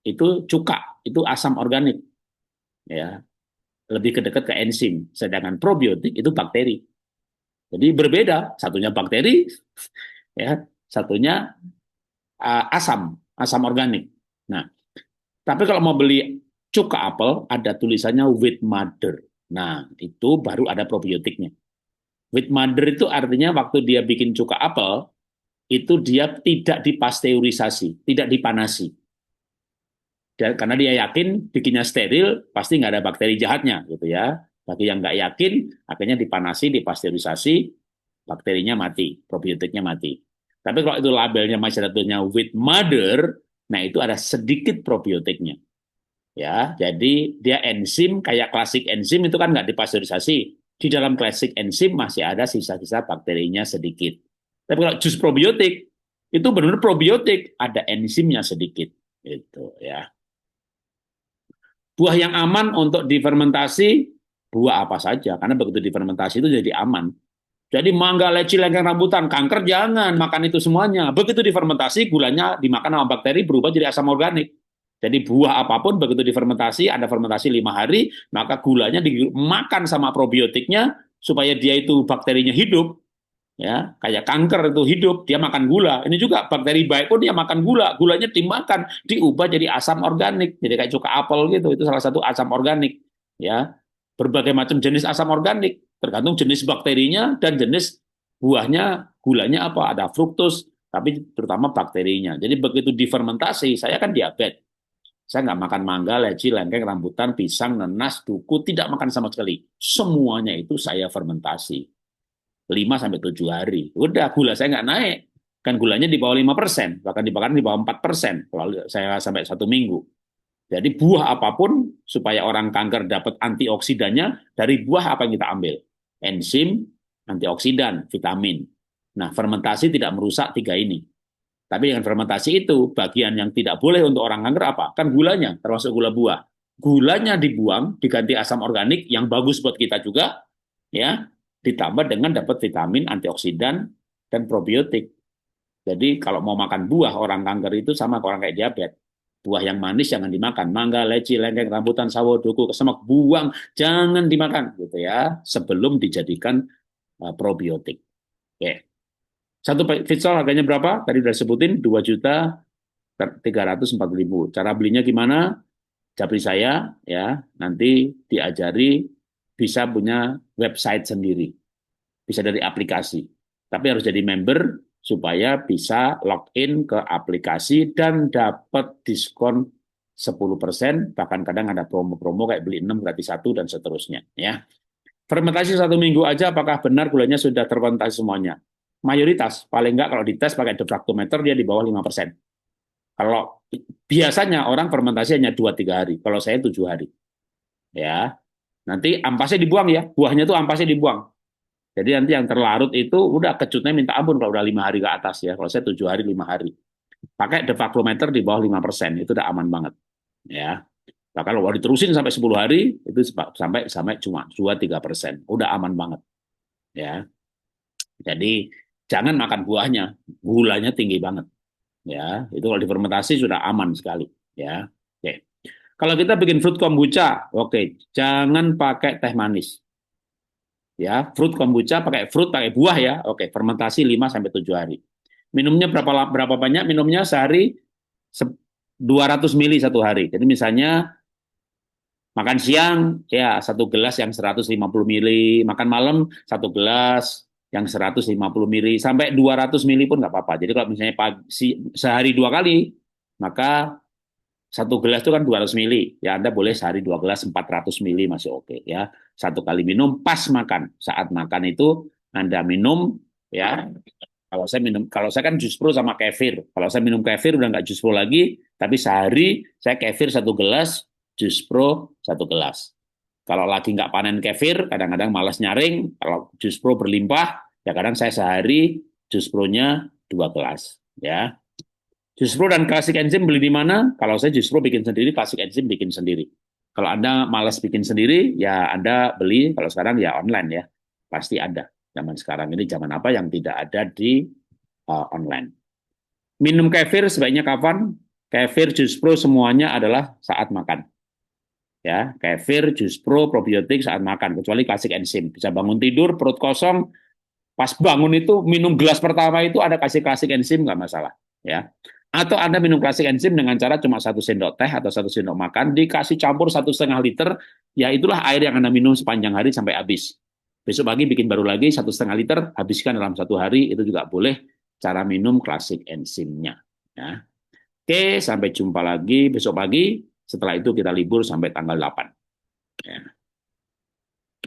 itu cuka, itu asam organik, ya. Lebih dekat ke enzim. Sedangkan probiotik itu bakteri. Jadi berbeda, satunya bakteri, ya, satunya asam organik. Nah, tapi kalau mau beli cuka apel, ada tulisannya with mother. Nah, itu baru ada probiotiknya. With mother itu artinya waktu dia bikin cuka apel, itu dia tidak dipasteurisasi, tidak dipanasi. Karena dia yakin bikinnya steril, pasti nggak ada bakteri jahatnya, gitu ya. Bagi yang nggak yakin, akhirnya dipanasi, dipasteurisasi, bakterinya mati, probiotiknya mati. Tapi kalau itu labelnya masih ada with mother, nah itu ada sedikit probiotiknya. Ya, jadi dia enzim kayak klasik enzim itu kan nggak dipasteurisasi. Di dalam klasik enzim masih ada sisa-sisa bakterinya sedikit. Tapi kalau jus probiotik itu benar-benar probiotik, ada enzimnya sedikit. Itu ya. Buah yang aman untuk difermentasi, buah apa saja. Karena begitu difermentasi itu jadi aman. Jadi mangga, leci, lengkeng, rambutan, kanker jangan makan itu semuanya. Begitu difermentasi, gulanya dimakan sama bakteri berubah jadi asam organik. Jadi buah apapun begitu difermentasi, ada fermentasi 5 hari, maka gulanya dimakan sama probiotiknya supaya dia itu bakterinya hidup. Ya, kayak kanker itu hidup, dia makan gula. Ini juga bakteri baik pun dia makan gula, gulanya dimakan, diubah jadi asam organik, jadi kayak cuka apel gitu. Itu salah satu asam organik. Ya, berbagai macam jenis asam organik, tergantung jenis bakterinya dan jenis buahnya, gulanya apa. Ada fruktos, tapi terutama bakterinya. Jadi begitu difermentasi, saya kan diabetes. Saya nggak makan mangga, leci, lengkeng, rambutan, pisang, nanas, duku, tidak makan sama sekali. Semuanya itu saya fermentasi. 5 sampai 7 hari. Udah, gula saya nggak naik. Kan gulanya di bawah 5%, bahkan di bawah 4% kalau saya sampai 1 minggu. Jadi buah apapun, supaya orang kanker dapat antioksidannya, dari buah apa yang kita ambil? Enzim, antioksidan, vitamin. Nah, fermentasi tidak merusak 3 ini. Tapi dengan fermentasi itu, bagian yang tidak boleh untuk orang kanker apa? Kan gulanya, termasuk gula buah. Gulanya dibuang, diganti asam organik yang bagus buat kita juga, ya, ditambah dengan dapat vitamin, antioksidan, dan probiotik. Jadi kalau mau makan buah orang kanker itu sama orang kayak diabetes. Buah yang manis jangan dimakan, mangga, leci, lengkeng, rambutan, sawo, duku, kesemak, buang, jangan dimakan gitu ya, sebelum dijadikan probiotik. Oke. Satu fitsol harganya berapa? Tadi udah sebutin 2.340.000. Cara belinya gimana? Japri saya ya, nanti diajari bisa punya website sendiri. Bisa dari aplikasi. Tapi harus jadi member supaya bisa login ke aplikasi dan dapat diskon 10%, bahkan kadang ada promo-promo kayak beli 6 gratis 1 dan seterusnya ya. Fermentasi 1 minggu aja apakah benar gulanya sudah terfermentasi semuanya? Mayoritas, paling enggak kalau dites pakai deflactometer dia di bawah 5%. Kalau biasanya orang fermentasi hanya 2-3 hari, kalau saya 7 hari. Ya, nanti ampasnya dibuang ya, buahnya tuh ampasnya dibuang. Jadi nanti yang terlarut itu udah kecutnya minta ampun kalau udah 5 hari ke atas ya. Kalau saya 7 hari, 5 hari. Pakai deflactometer di bawah 5%, itu udah aman banget. Ya. Nah, kalau diterusin sampai 10 hari, itu sampai sampai cuma 2-3%. Udah aman banget. Ya. Jadi jangan makan buahnya, gulanya tinggi banget. Ya, itu kalau difermentasi sudah aman sekali. Ya. Oke. Kalau kita bikin fruit kombucha, oke, jangan pakai teh manis. Ya, fruit kombucha pakai fruit, pakai buah ya. Oke, fermentasi 5 sampai 7 hari. Minumnya berapa banyak? Minumnya sehari 200 mili 1 hari. Jadi misalnya makan siang ya 1 gelas yang 150 mili, makan malam 1 gelas yang 150 mili sampai 200 mili pun nggak apa-apa. Jadi kalau misalnya pagi sehari 2 kali, maka 1 gelas itu kan 200 mili. Ya, Anda boleh sehari 2 gelas 400 mili masih oke ya. 1 kali minum pas makan. Saat makan itu Anda minum ya. Kalau saya kan jus pro sama kefir. Kalau saya minum kefir udah nggak jus pro lagi, tapi sehari saya kefir 1 gelas, jus pro 1 gelas. Kalau lagi nggak panen kefir, kadang-kadang malas nyaring. Kalau jus pro berlimpah, ya kadang saya sehari jus pro-nya 2 gelas. Ya, jus pro dan klasik enzim beli di mana? Kalau saya jus pro bikin sendiri, klasik enzim bikin sendiri. Kalau Anda malas bikin sendiri, ya Anda beli. Kalau sekarang ya online ya, pasti ada. Zaman sekarang ini zaman apa yang tidak ada di online. Minum kefir sebaiknya kapan? Kefir, jus pro semuanya adalah saat makan. Ya, kefir, jus pro, probiotik saat makan, kecuali klasik enzim. Bisa bangun tidur, perut kosong, pas bangun itu minum gelas pertama itu ada kasih klasik enzim nggak masalah. Ya. Atau Anda minum klasik enzim dengan cara cuma 1 sendok teh atau 1 sendok makan, dikasih campur 1,5 liter, ya itulah air yang Anda minum sepanjang hari sampai habis. Besok pagi bikin baru lagi 1,5 liter, habiskan dalam 1 hari, itu juga boleh cara minum klasik enzimnya. Ya. Oke, sampai jumpa lagi besok pagi. Setelah itu kita libur sampai tanggal 8.